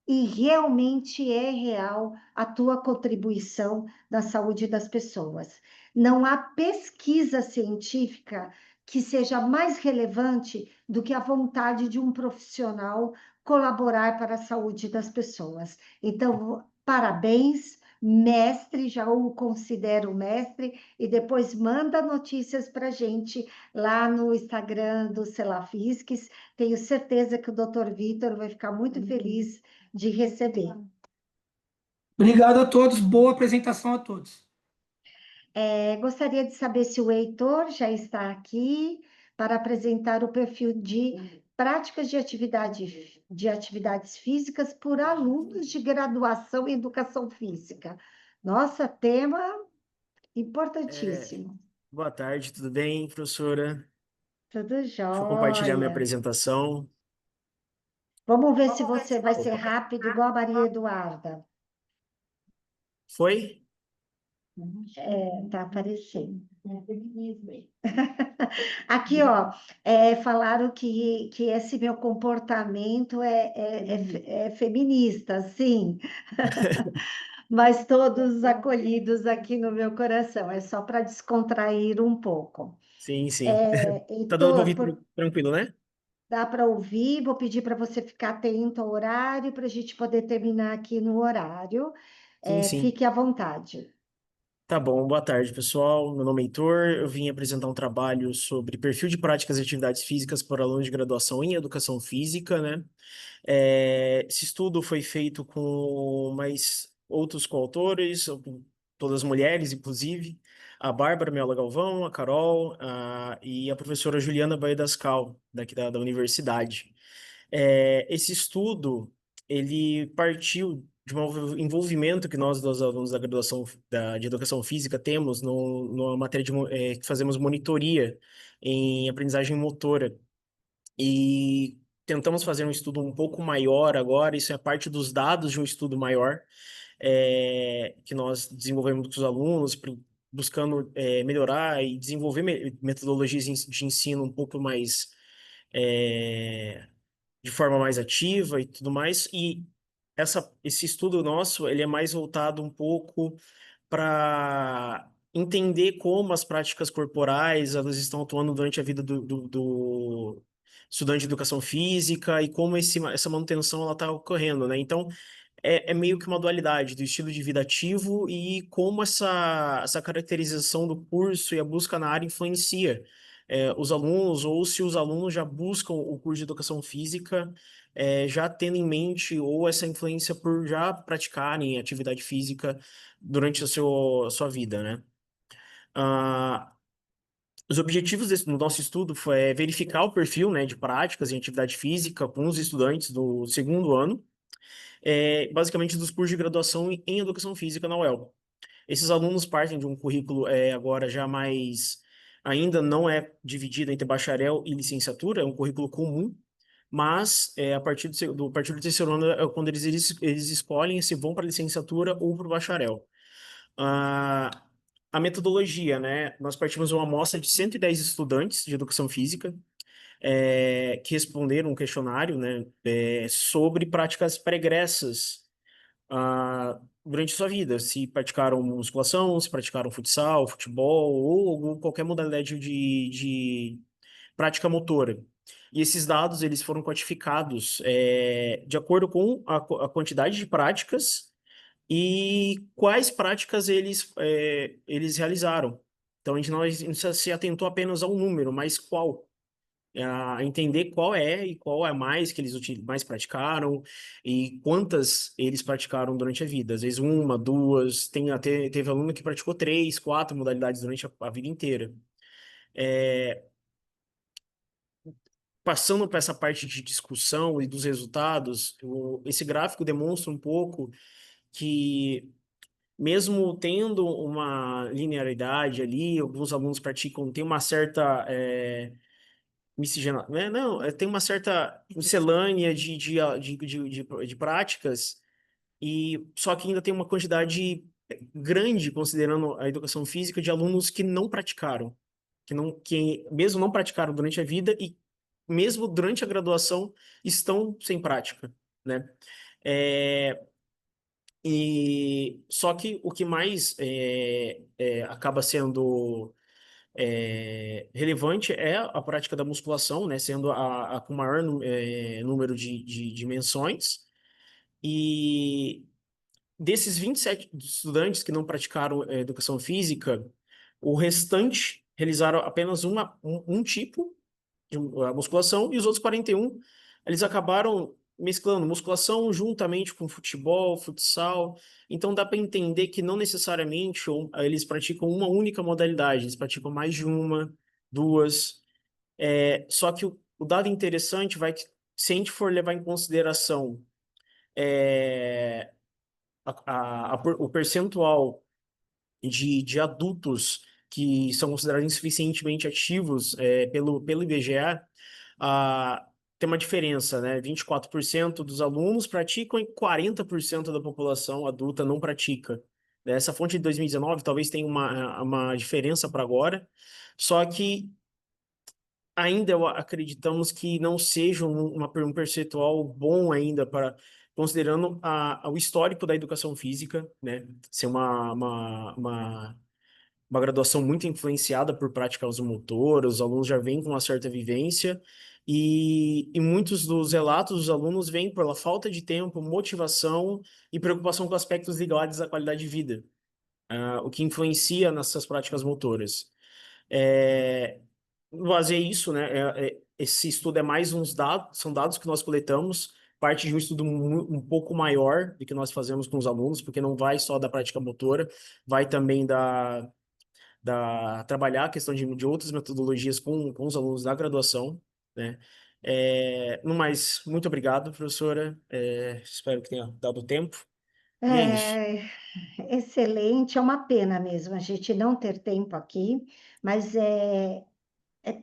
e realmente é real a tua contribuição na saúde das pessoas. Não há pesquisa científica que seja mais relevante do que a vontade de um profissional colaborar para a saúde das pessoas. Então, parabéns, mestre, já o considero mestre, e depois manda notícias para a gente lá no Instagram do Celafisques. Tenho certeza que o Dr. Vitor vai ficar muito feliz de receber. Obrigado a todos. Boa apresentação a todos. Gostaria de saber se o Heitor já está aqui para apresentar o perfil de práticas de atividades físicas por alunos de graduação em educação física. Nossa, tema É, importantíssimo. boa tarde, tudo bem, professora? Tudo Deixa eu compartilhar minha jóia. apresentação. Vamos ver se você vai ser rápido, igual a Maria Eduarda. Foi? Tá aparecendo. Aqui, ó, falaram que esse meu comportamento é feminista, sim, mas todos acolhidos aqui no meu coração, é só para descontrair um pouco. Sim, sim. Tá dando pra Heitor, ouvir tranquilo, né? dá para ouvir? Vou pedir para você ficar atento ao horário, para a gente poder terminar aqui no horário. Sim, sim. Fique à vontade. Tá bom, boa tarde, pessoal. Meu nome é Heitor. Eu vim apresentar um trabalho sobre perfil de práticas e atividades físicas para alunos de graduação em educação física, né? Esse estudo foi feito com mais outros coautores, todas mulheres, inclusive, a Bárbara Mela Galvão, a Carol, e a professora Juliana Baedascal, daqui da universidade. Esse estudo, ele partiu de um envolvimento que nós, dos alunos da graduação de Educação Física, temos numa matéria que fazemos monitoria em aprendizagem motora. E tentamos fazer um estudo um pouco maior agora, isso é parte dos dados de um estudo maior, que nós desenvolvemos com os alunos, buscando melhorar e desenvolver metodologias de ensino um pouco mais, é, de forma mais ativa e tudo mais. E esse estudo nosso, ele é mais voltado um pouco para entender como as práticas corporais elas estão atuando durante a vida do estudante de educação física e como essa manutenção ela está ocorrendo, né? Então, é meio que uma dualidade do estilo de vida ativo e como essa caracterização do curso e a busca na área influencia os alunos, ou se os alunos já buscam o curso de educação física já tendo em mente ou essa influência por já praticarem atividade física durante a sua vida, né? Ah, os objetivos do nosso estudo foi verificar o perfil, né, de práticas em atividade física com os estudantes do segundo ano, basicamente dos cursos de graduação em educação física na UEL. Esses alunos partem de um currículo agora já mais, ainda não é dividido entre bacharel e licenciatura, é um currículo comum, mas a partir do terceiro ano é quando eles escolhem se vão para a licenciatura ou para o bacharel. Ah, a metodologia, né? Nós partimos de uma amostra de 110 estudantes de educação física, que responderam um questionário, né, sobre práticas pregressas durante sua vida, se praticaram musculação, se praticaram futsal, futebol ou qualquer modalidade de prática motora. E esses dados eles foram quantificados de acordo com a quantidade de práticas e quais práticas eles realizaram. Então, a gente não se atentou apenas ao número, mas qual. A entender qual é e qual é mais que eles mais praticaram e quantas eles praticaram durante a vida. Às vezes uma, duas, teve aluno que praticou 3, 4 modalidades durante a vida inteira. Passando para essa parte de discussão e dos resultados, esse gráfico demonstra um pouco que mesmo tendo uma linearidade ali, alguns alunos praticam, tem uma certa miscigena, né? Não, tem uma certa miscelânea de práticas, e só que ainda tem uma quantidade grande, considerando a educação física, de alunos que não praticaram, que mesmo não praticaram durante a vida e mesmo durante a graduação estão sem prática, né? É, e só que o que mais acaba sendo relevante é a prática da musculação, né, sendo a com maior número de dimensões. E desses 27 estudantes que não praticaram educação física, o restante realizaram apenas um tipo a musculação, e os outros 41, eles acabaram mesclando musculação juntamente com futebol, futsal. Então dá para entender que não necessariamente eles praticam uma única modalidade, eles praticam mais de uma, duas. Só que o dado interessante vai que, se a gente for levar em consideração é, o percentual de adultos que são considerados insuficientemente ativos pelo IBGE, tem uma diferença, né? 24% dos alunos praticam e 40% da população adulta não pratica. Essa fonte de 2019 talvez tenha uma diferença para agora, só que ainda acreditamos que não seja um percentual bom ainda para considerando o histórico da educação física, né? Ser uma graduação muito influenciada por prática usomotora, os alunos já vêm com uma certa vivência, e muitos dos relatos dos alunos vêm pela falta de tempo, motivação e preocupação com aspectos ligados à qualidade de vida, o que influencia nessas práticas motoras. Fazer isso, né? Esse estudo é mais uns dados, são dados que nós coletamos, parte de um estudo um pouco maior do que nós fazemos com os alunos, porque não vai só da prática motora, vai também trabalhar a questão de outras metodologias com os alunos da graduação, né? No mais, muito obrigado, professora. Espero que tenha dado tempo. E é isso. Excelente, é uma pena mesmo a gente não ter tempo aqui, mas é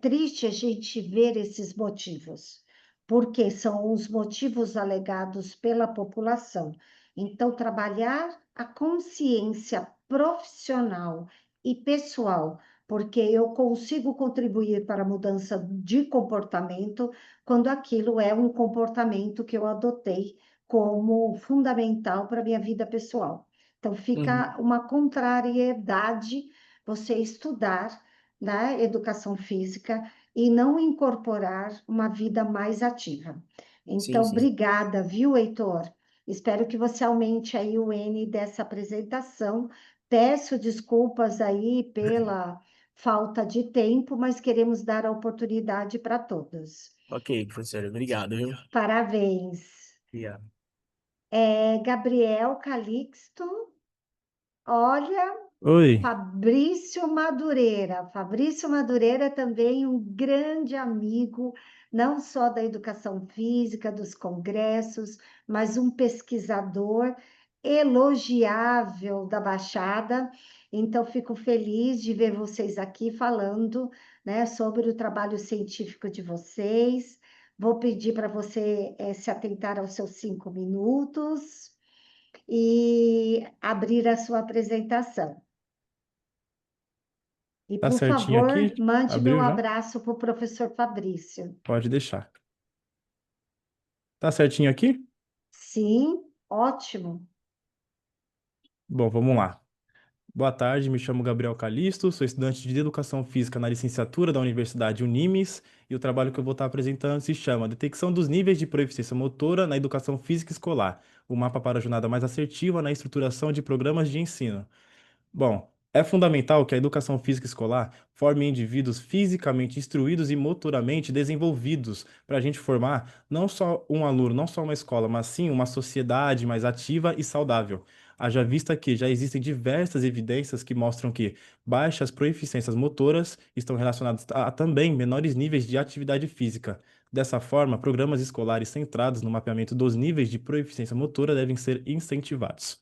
triste a gente ver esses motivos, porque são os motivos alegados pela população. Então, trabalhar a consciência profissional e pessoal, porque eu consigo contribuir para a mudança de comportamento quando aquilo é um comportamento que eu adotei como fundamental para a minha vida pessoal. Então, Uhum. fica uma contrariedade você estudar, né, educação física e não incorporar uma vida mais ativa. Sim, Então, sim. obrigada, viu, Heitor? Espero que você aumente aí o N dessa apresentação. Peço desculpas aí pela falta de tempo, mas queremos dar a oportunidade para todos. Ok, professora. Obrigado, viu? Parabéns. Obrigado. Gabriel Calixto, olha, Oi, Fabrício Madureira é também um grande amigo, não só da educação física, dos congressos, mas um pesquisador elogiável da Baixada. Então, fico feliz de ver vocês aqui falando, né, sobre o trabalho científico de vocês. Vou pedir para você se atentar aos seus 5 minutos e abrir a sua apresentação. E, tá por certinho favor, aqui? mande meu Abriu já? abraço para o professor Fabrício. Pode deixar. Tá certinho aqui? Sim, ótimo. Bom, vamos lá. Boa tarde, me chamo Gabriel Calisto, sou estudante de Educação Física na licenciatura da Universidade Unimes e o trabalho que eu vou estar apresentando se chama Detecção dos Níveis de Proficiência Motora na Educação Física Escolar, o mapa para a jornada mais assertiva na estruturação de programas de ensino. Bom, é fundamental que a educação física escolar forme indivíduos fisicamente instruídos e motoramente desenvolvidos, para a gente formar não só um aluno, não só uma escola, mas sim uma sociedade mais ativa e saudável. Haja vista que já existem diversas evidências que mostram que baixas proeficiências motoras estão relacionadas a também menores níveis de atividade física. Dessa forma, programas escolares centrados no mapeamento dos níveis de proeficiência motora devem ser incentivados.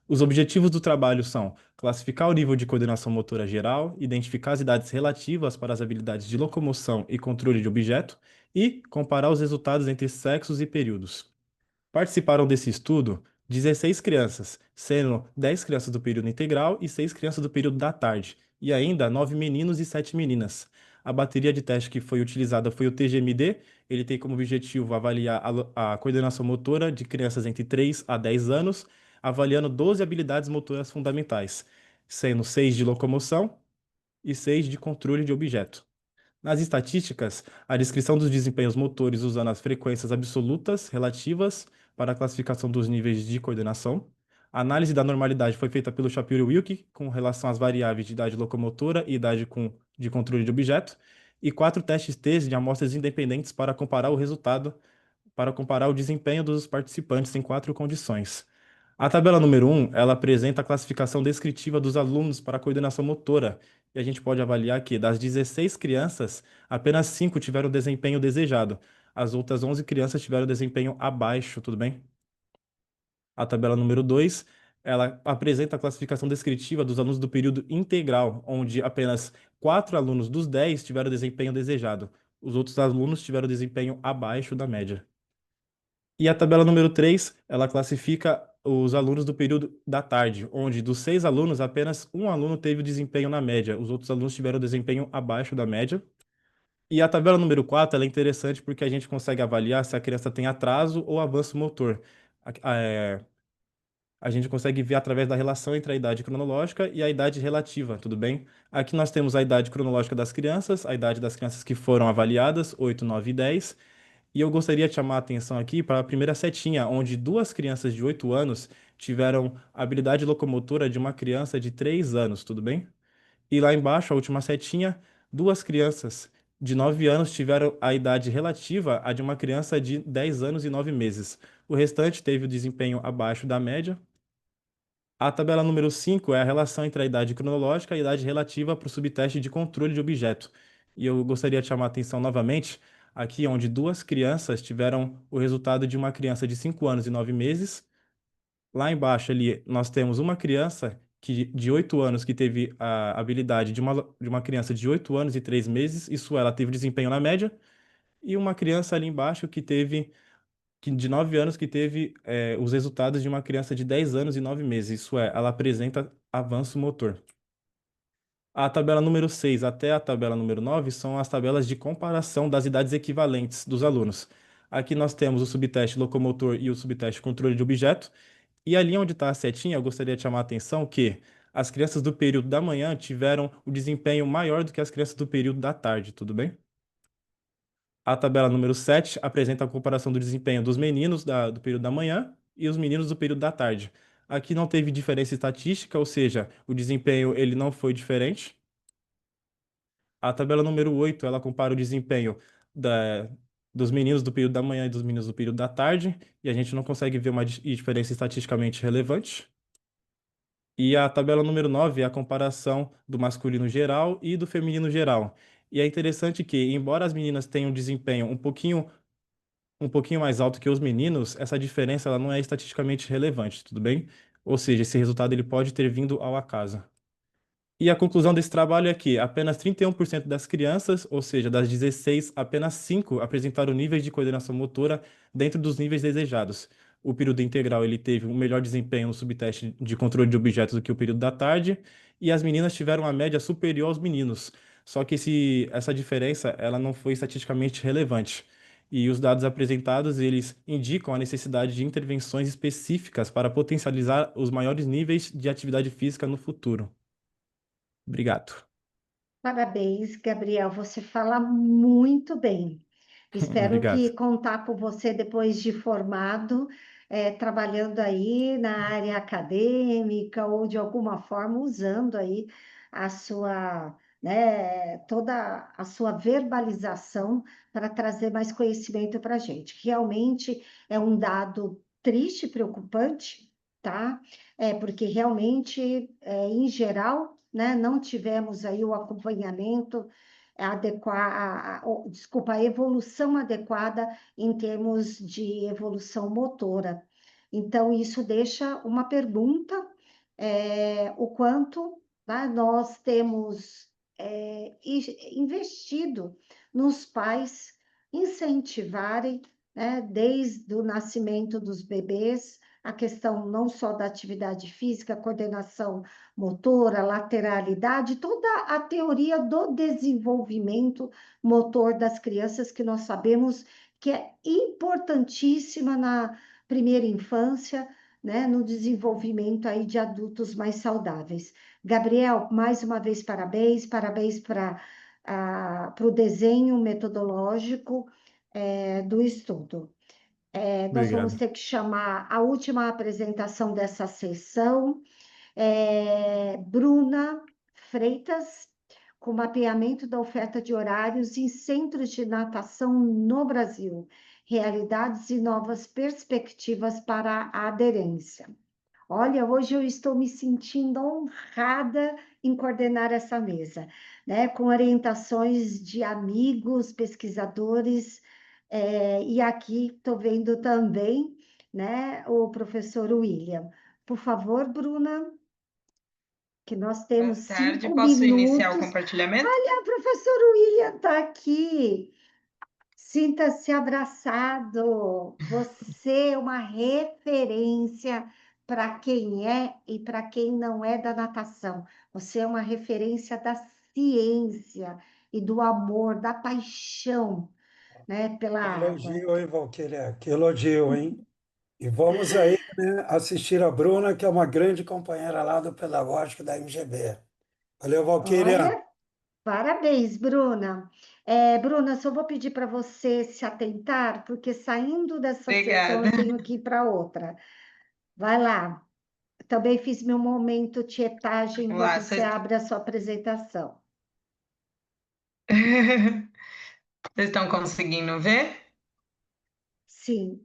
Os objetivos do trabalho são classificar o nível de coordenação motora geral, identificar as idades relativas para as habilidades de locomoção e controle de objeto e comparar os resultados entre sexos e períodos. Participaram desse estudo 16 crianças, sendo 10 crianças do período integral e 6 crianças do período da tarde, e ainda 9 meninos e 7 meninas. A bateria de teste que foi utilizada foi o TGMD. Ele tem como objetivo avaliar a coordenação motora de crianças entre 3 a 10 anos, avaliando 12 habilidades motoras fundamentais, sendo 6 de locomoção e 6 de controle de objeto. Nas estatísticas, a descrição dos desempenhos motores usando as frequências absolutas relativas para a classificação dos níveis de coordenação. A análise da normalidade foi feita pelo Shapiro-Wilk com relação às variáveis de idade locomotora e idade de controle de objeto, e 4 testes T de amostras independentes para comparar o resultado, para comparar o desempenho dos participantes em 4 condições. A tabela número 1, ela apresenta a classificação descritiva dos alunos para a coordenação motora, e a gente pode avaliar que das 16 crianças, apenas 5 tiveram o desempenho desejado. As outras 11 crianças tiveram desempenho abaixo, tudo bem? A tabela número 2, ela apresenta a classificação descritiva dos alunos do período integral, onde apenas 4 alunos dos 10 tiveram desempenho desejado. Os outros alunos tiveram desempenho abaixo da média. E a tabela número 3, ela classifica os alunos do período da tarde, onde dos 6 alunos, apenas um aluno teve desempenho na média, os outros alunos tiveram desempenho abaixo da média. E a tabela número 4, ela é interessante porque a gente consegue avaliar se a criança tem atraso ou avanço motor. A gente consegue ver através da relação entre a idade cronológica e a idade relativa, tudo bem? Aqui nós temos a idade cronológica das crianças, a idade das crianças que foram avaliadas, 8, 9 e 10. E eu gostaria de chamar a atenção aqui para a primeira setinha, onde 2 crianças de 8 anos tiveram a habilidade locomotora de uma criança de 3 anos, tudo bem? E lá embaixo, a última setinha, 2 crianças de 9 anos tiveram a idade relativa à de uma criança de 10 anos e 9 meses. O restante teve o desempenho abaixo da média. A tabela número 5 é a relação entre a idade cronológica e a idade relativa para o subteste de controle de objeto. E eu gostaria de chamar a atenção novamente aqui, onde 2 crianças tiveram o resultado de uma criança de 5 anos e 9 meses. Lá embaixo ali nós temos uma criança de 8 anos que teve a habilidade de uma criança de 8 anos e 3 meses, isso ela teve desempenho na média, e uma criança ali embaixo de 9 anos que teve os resultados de uma criança de 10 anos e 9 meses. Isso é, ela apresenta avanço motor. A tabela número 6 até a tabela número 9 são as tabelas de comparação das idades equivalentes dos alunos. Aqui nós temos o subteste locomotor e o subteste controle de objeto. E ali onde está a setinha, eu gostaria de chamar a atenção que as crianças do período da manhã tiveram o desempenho maior do que as crianças do período da tarde, tudo bem? A tabela número 7 apresenta a comparação do desempenho dos meninos do período da manhã e os meninos do período da tarde. Aqui não teve diferença estatística, ou seja, o desempenho ele não foi diferente. A tabela número 8 ela compara o desempenho dos meninos do período da manhã e dos meninos do período da tarde, e a gente não consegue ver uma diferença estatisticamente relevante. E a tabela número 9 é a comparação do masculino geral e do feminino geral. E é interessante que, embora as meninas tenham um desempenho um pouquinho mais alto que os meninos, essa diferença ela não é estatisticamente relevante, tudo bem? Ou seja, esse resultado ele pode ter vindo ao acaso. E a conclusão desse trabalho é que apenas 31% das crianças, ou seja, das 16, apenas 5 apresentaram níveis de coordenação motora dentro dos níveis desejados. O período integral ele teve um melhor desempenho no subteste de controle de objetos do que o período da tarde, e as meninas tiveram uma média superior aos meninos. Só que essa diferença ela não foi estatisticamente relevante. E os dados apresentados, eles indicam a necessidade de intervenções específicas para potencializar os maiores níveis de atividade física no futuro. Obrigado. Parabéns, Gabriel, você fala muito bem. Espero que Obrigado. contar com você depois de formado, trabalhando aí na área acadêmica ou de alguma forma usando aí a sua, né, toda a sua verbalização para trazer mais conhecimento para a gente. Realmente é um dado triste, preocupante, tá? Porque realmente, em geral, né, não tivemos aí o acompanhamento desculpa, a evolução adequada em termos de evolução motora. Então, isso deixa uma pergunta, o quanto, né, nós temos investido nos pais incentivarem, né, desde o nascimento dos bebês, a questão não só da atividade física, coordenação motora, lateralidade, toda a teoria do desenvolvimento motor das crianças, que nós sabemos que é importantíssima na primeira infância, né, no desenvolvimento aí de adultos mais saudáveis. Gabriel, mais uma vez, parabéns, parabéns para o desenho metodológico do estudo. Nós vamos Obrigado. ter que chamar a última apresentação dessa sessão, Bruna Freitas, com mapeamento da oferta de horários em centros de natação no Brasil, realidades e novas perspectivas para a aderência. Olha, hoje eu estou me sentindo honrada em coordenar essa mesa, né, com orientações de amigos, pesquisadores, e aqui estou vendo também, né, o professor William. Por favor, Bruna, que nós Boa temos tarde, 5 posso iniciar o minutos. compartilhamento? Olha, o professor William está aqui. Sinta-se abraçado. Você é uma referência para quem é e para quem não é da natação. Você é uma referência da ciência e do amor, da paixão, né, pela Que água. elogio, hein, Valquíria? Que elogio, hein? E vamos aí, né, assistir a Bruna, que é uma grande companheira lá do Pedagógico da MGB. Valeu, Valquíria. Olha, parabéns, Bruna. Bruna, só vou pedir para você se atentar, porque saindo dessa sessão Obrigada. eu tenho que ir para outra. Vai lá. Também fiz meu momento tietagem Vamos enquanto lá, você abre a sua apresentação. Vocês estão conseguindo ver? Sim,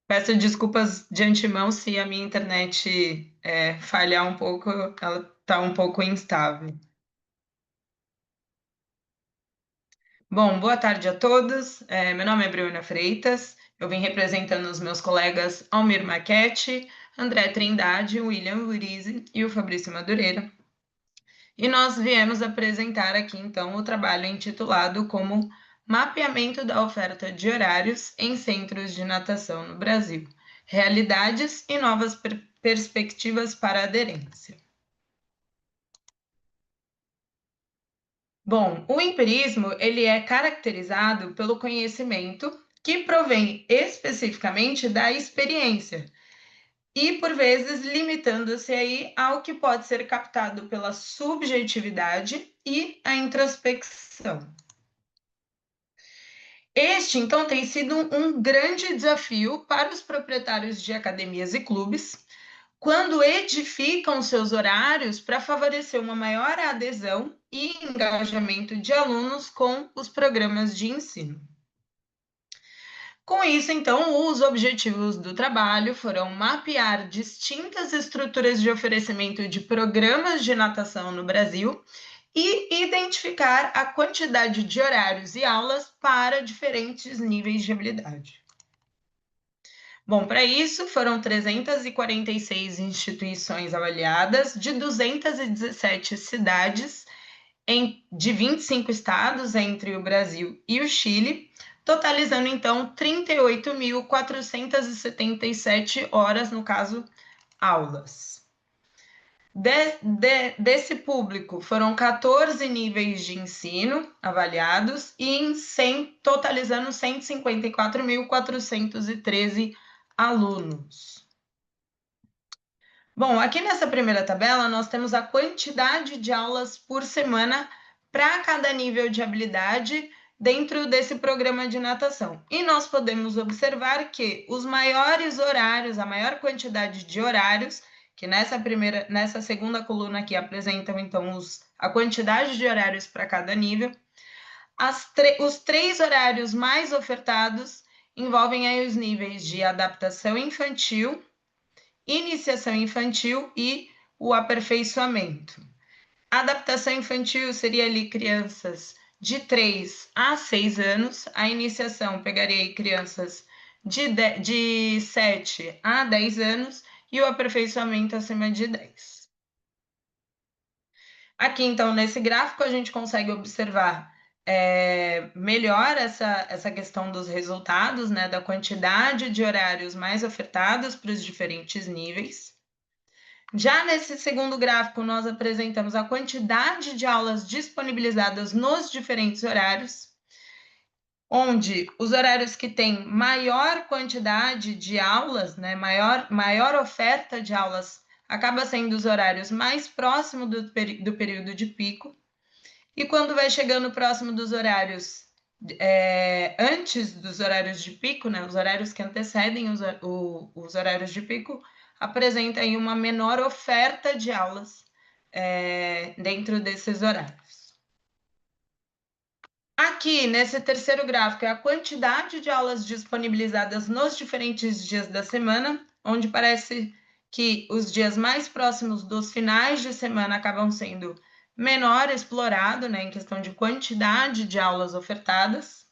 Peço desculpas de antemão se a minha internet falhar um pouco, ela está um pouco instável. Bom, boa tarde a todos. Meu nome é Bruna Freitas. Eu vim representando os meus colegas Almir Maquete, André Trindade, William Lurizzi e o Fabrício Madureira. E nós viemos apresentar aqui, então, o trabalho intitulado como Mapeamento da Oferta de Horários em Centros de Natação no Brasil, Realidades e Novas Perspectivas para a Aderência. Bom, o empirismo ele é caracterizado pelo conhecimento que provém especificamente da experiência, e por vezes limitando-se aí ao que pode ser captado pela subjetividade e a introspecção. Este, então, tem sido um grande desafio para os proprietários de academias e clubes, quando edificam seus horários para favorecer uma maior adesão e engajamento de alunos com os programas de ensino. Com isso, então, os objetivos do trabalho foram mapear distintas estruturas de oferecimento de programas de natação no Brasil e identificar a quantidade de horários e aulas para diferentes níveis de habilidade. Bom, para isso, foram 346 instituições avaliadas de 217 cidades de 25 estados entre o Brasil e o Chile, totalizando, então, 38.477 horas, no caso, aulas. Desse público, foram 14 níveis de ensino avaliados e totalizando 154.413 alunos. Bom, aqui nessa primeira tabela, nós temos a quantidade de aulas por semana para cada nível de habilidade dentro desse programa de natação. E nós podemos observar que os maiores horários, a maior quantidade de horários, que nessa segunda coluna aqui apresentam, então, a quantidade de horários para cada nível, os 3 horários mais ofertados envolvem aí os níveis de adaptação infantil, iniciação infantil e o aperfeiçoamento. A adaptação infantil seria ali crianças de 3 a 6 anos, a iniciação pegaria aí crianças de 7 a 10 anos e o aperfeiçoamento acima de 10. Aqui, então, nesse gráfico, a gente consegue observar melhor essa questão dos resultados, né, da quantidade de horários mais ofertados para os diferentes níveis. Já nesse segundo gráfico, nós apresentamos a quantidade de aulas disponibilizadas nos diferentes horários, onde os horários que têm maior quantidade de aulas, né, maior oferta de aulas, acaba sendo os horários mais próximos do período de pico. E quando vai chegando próximo dos horários, antes dos horários de pico, né, os horários que antecedem os horários de pico, apresenta aí uma menor oferta de aulas dentro desses horários. Aqui, nesse terceiro gráfico, é a quantidade de aulas disponibilizadas nos diferentes dias da semana, onde parece que os dias mais próximos dos finais de semana acabam sendo menor explorado, né, em questão de quantidade de aulas ofertadas.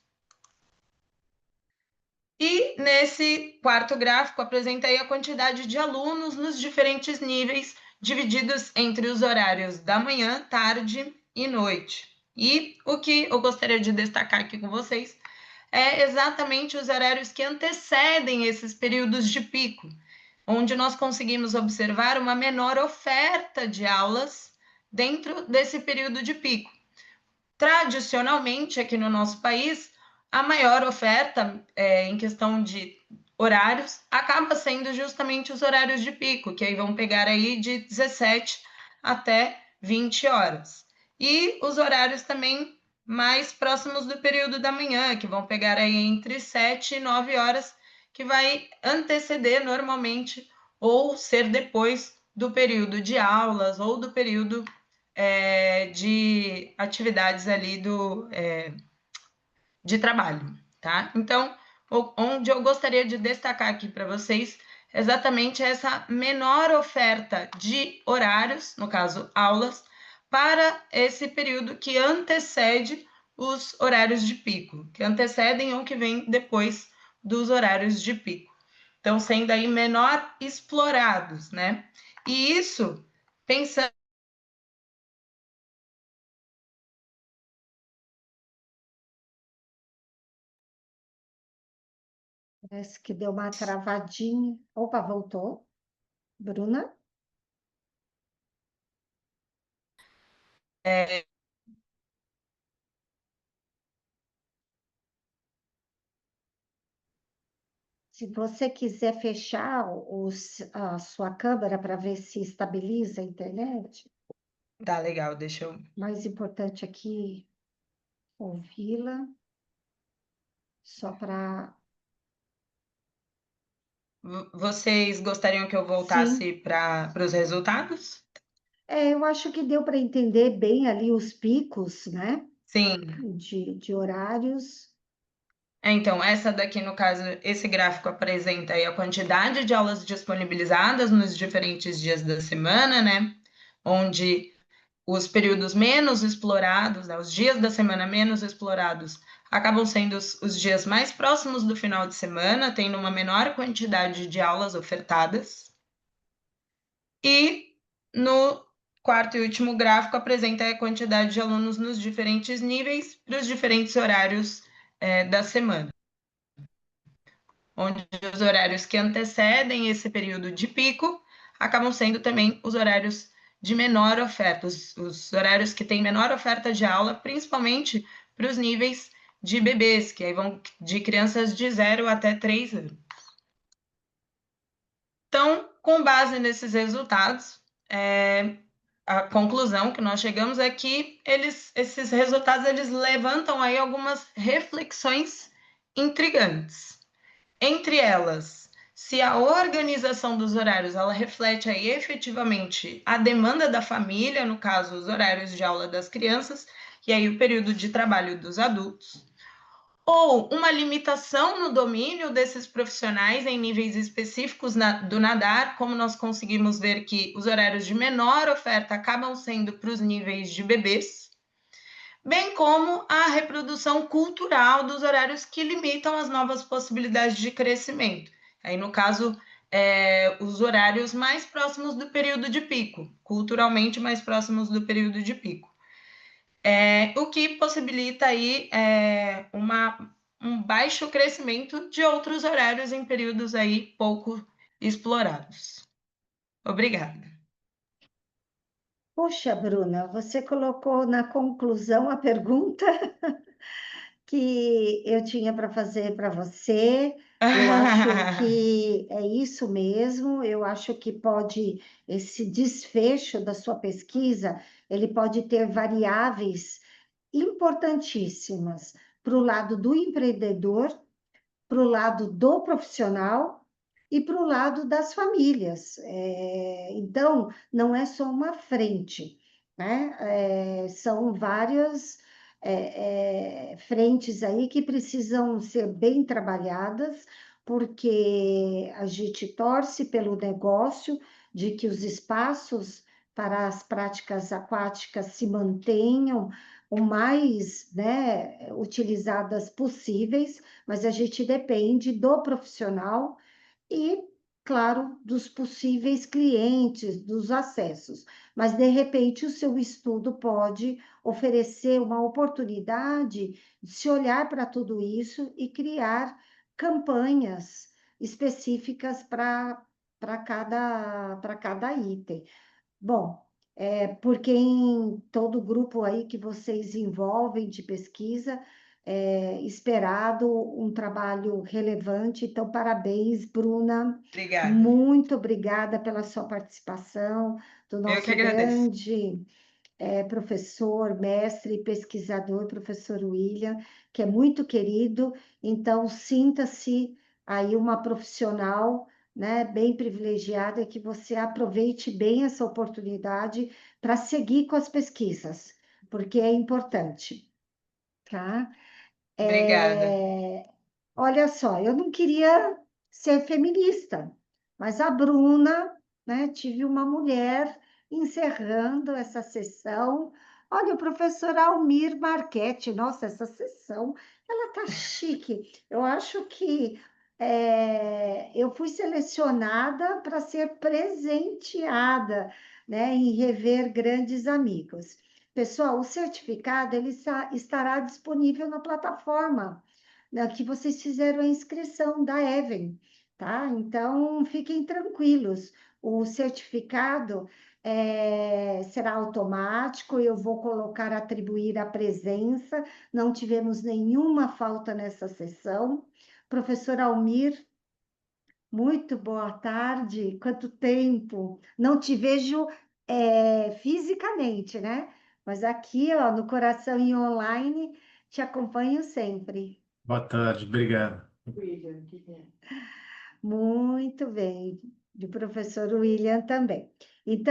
E nesse quarto gráfico apresenta aí a quantidade de alunos nos diferentes níveis, divididos entre os horários da manhã, tarde e noite. E o que eu gostaria de destacar aqui com vocês é exatamente os horários que antecedem esses períodos de pico, onde nós conseguimos observar uma menor oferta de aulas dentro desse período de pico. Tradicionalmente, aqui no nosso país, a maior oferta em questão de horários acaba sendo justamente os horários de pico, que aí vão pegar aí de 17 até 20 horas. E os horários também mais próximos do período da manhã, que vão pegar aí entre 7 e 9 horas, que vai anteceder normalmente ou ser depois do período de aulas ou do período de atividades ali de trabalho, tá? Então, onde eu gostaria de destacar aqui para vocês exatamente essa menor oferta de horários, no caso, aulas, para esse período que antecede os horários de pico, que antecedem ou que vem depois dos horários de pico. Então, sendo aí menor explorados, né? E isso, pensando Parece que deu uma travadinha. Opa, voltou. Bruna? Se você quiser fechar a sua câmera para ver se estabiliza a internet, Tá legal, deixa eu. mais importante aqui ouvi-la, só para. Vocês gostariam que eu Sim, voltasse para os resultados? eu acho que deu para entender bem ali os picos, né, Sim. de horários. Então, essa daqui, no caso, esse gráfico apresenta aí a quantidade de aulas disponibilizadas nos diferentes dias da semana, né? Onde os períodos menos explorados, né, os dias da semana menos explorados, acabam sendo os dias mais próximos do final de semana, tendo uma menor quantidade de aulas ofertadas. E no quarto e último gráfico apresenta a quantidade de alunos nos diferentes níveis para os diferentes horários da semana, onde os horários que antecedem esse período de pico acabam sendo também os horários de menor oferta, os horários que têm menor oferta de aula, principalmente para os níveis de bebês, que aí vão de crianças de 0 até 3 anos. Então, com base nesses resultados, a conclusão que nós chegamos é que esses resultados eles levantam aí algumas reflexões intrigantes. Entre elas, se a organização dos horários ela reflete aí efetivamente a demanda da família, no caso, os horários de aula das crianças, e aí o período de trabalho dos adultos, ou uma limitação no domínio desses profissionais em níveis específicos do nadar, como nós conseguimos ver que os horários de menor oferta acabam sendo para os níveis de bebês, bem como a reprodução cultural dos horários que limitam as novas possibilidades de crescimento. Aí, no caso, os horários mais próximos do período de pico, culturalmente mais próximos do período de pico. O que possibilita aí um baixo crescimento de outros horários em períodos aí pouco explorados. Obrigada. Poxa, Bruna, você colocou na conclusão a pergunta que eu tinha para fazer para você. Eu acho que é isso mesmo. Eu acho que esse desfecho da sua pesquisa, ele pode ter variáveis importantíssimas para o lado do empreendedor, para o lado do profissional e para o lado das famílias. Então, não é só uma frente, né? São várias frentes aí que precisam ser bem trabalhadas, porque a gente torce pelo negócio de que os espaços para as práticas aquáticas se mantenham o mais, né, utilizadas possíveis, mas a gente depende do profissional e, claro, dos possíveis clientes, dos acessos. Mas, de repente, o seu estudo pode oferecer uma oportunidade de se olhar para tudo isso e criar campanhas específicas para cada item. Bom, porque em todo o grupo aí que vocês envolvem de pesquisa, esperado um trabalho relevante. Então, parabéns, Bruna. Obrigada. Muito obrigada pela sua participação, do Eu que nosso agradeço. grande professor, mestre e pesquisador, professor William, que é muito querido. Então, sinta-se aí uma profissional, né, bem privilegiada, que você aproveite bem essa oportunidade para seguir com as pesquisas, porque é importante, tá? Obrigada. Olha só, eu não queria ser feminista, mas a Bruna, né, tive uma mulher encerrando essa sessão. Olha, o professor Almir Marchetti, nossa, essa sessão, ela tá chique. Eu acho que eu fui selecionada para ser presenteada, né, em rever grandes amigos. Pessoal, o certificado ele estará disponível na plataforma, né, que vocês fizeram a inscrição da Even, tá? Então, fiquem tranquilos. O certificado será automático, eu vou colocar atribuir a presença, não tivemos nenhuma falta nessa sessão. Professor Almir, muito boa tarde, quanto tempo? Não te vejo fisicamente, né? Mas aqui, ó, no coração e online, te acompanho sempre. Boa tarde, obrigado. Muito bem, do professor William também. Então,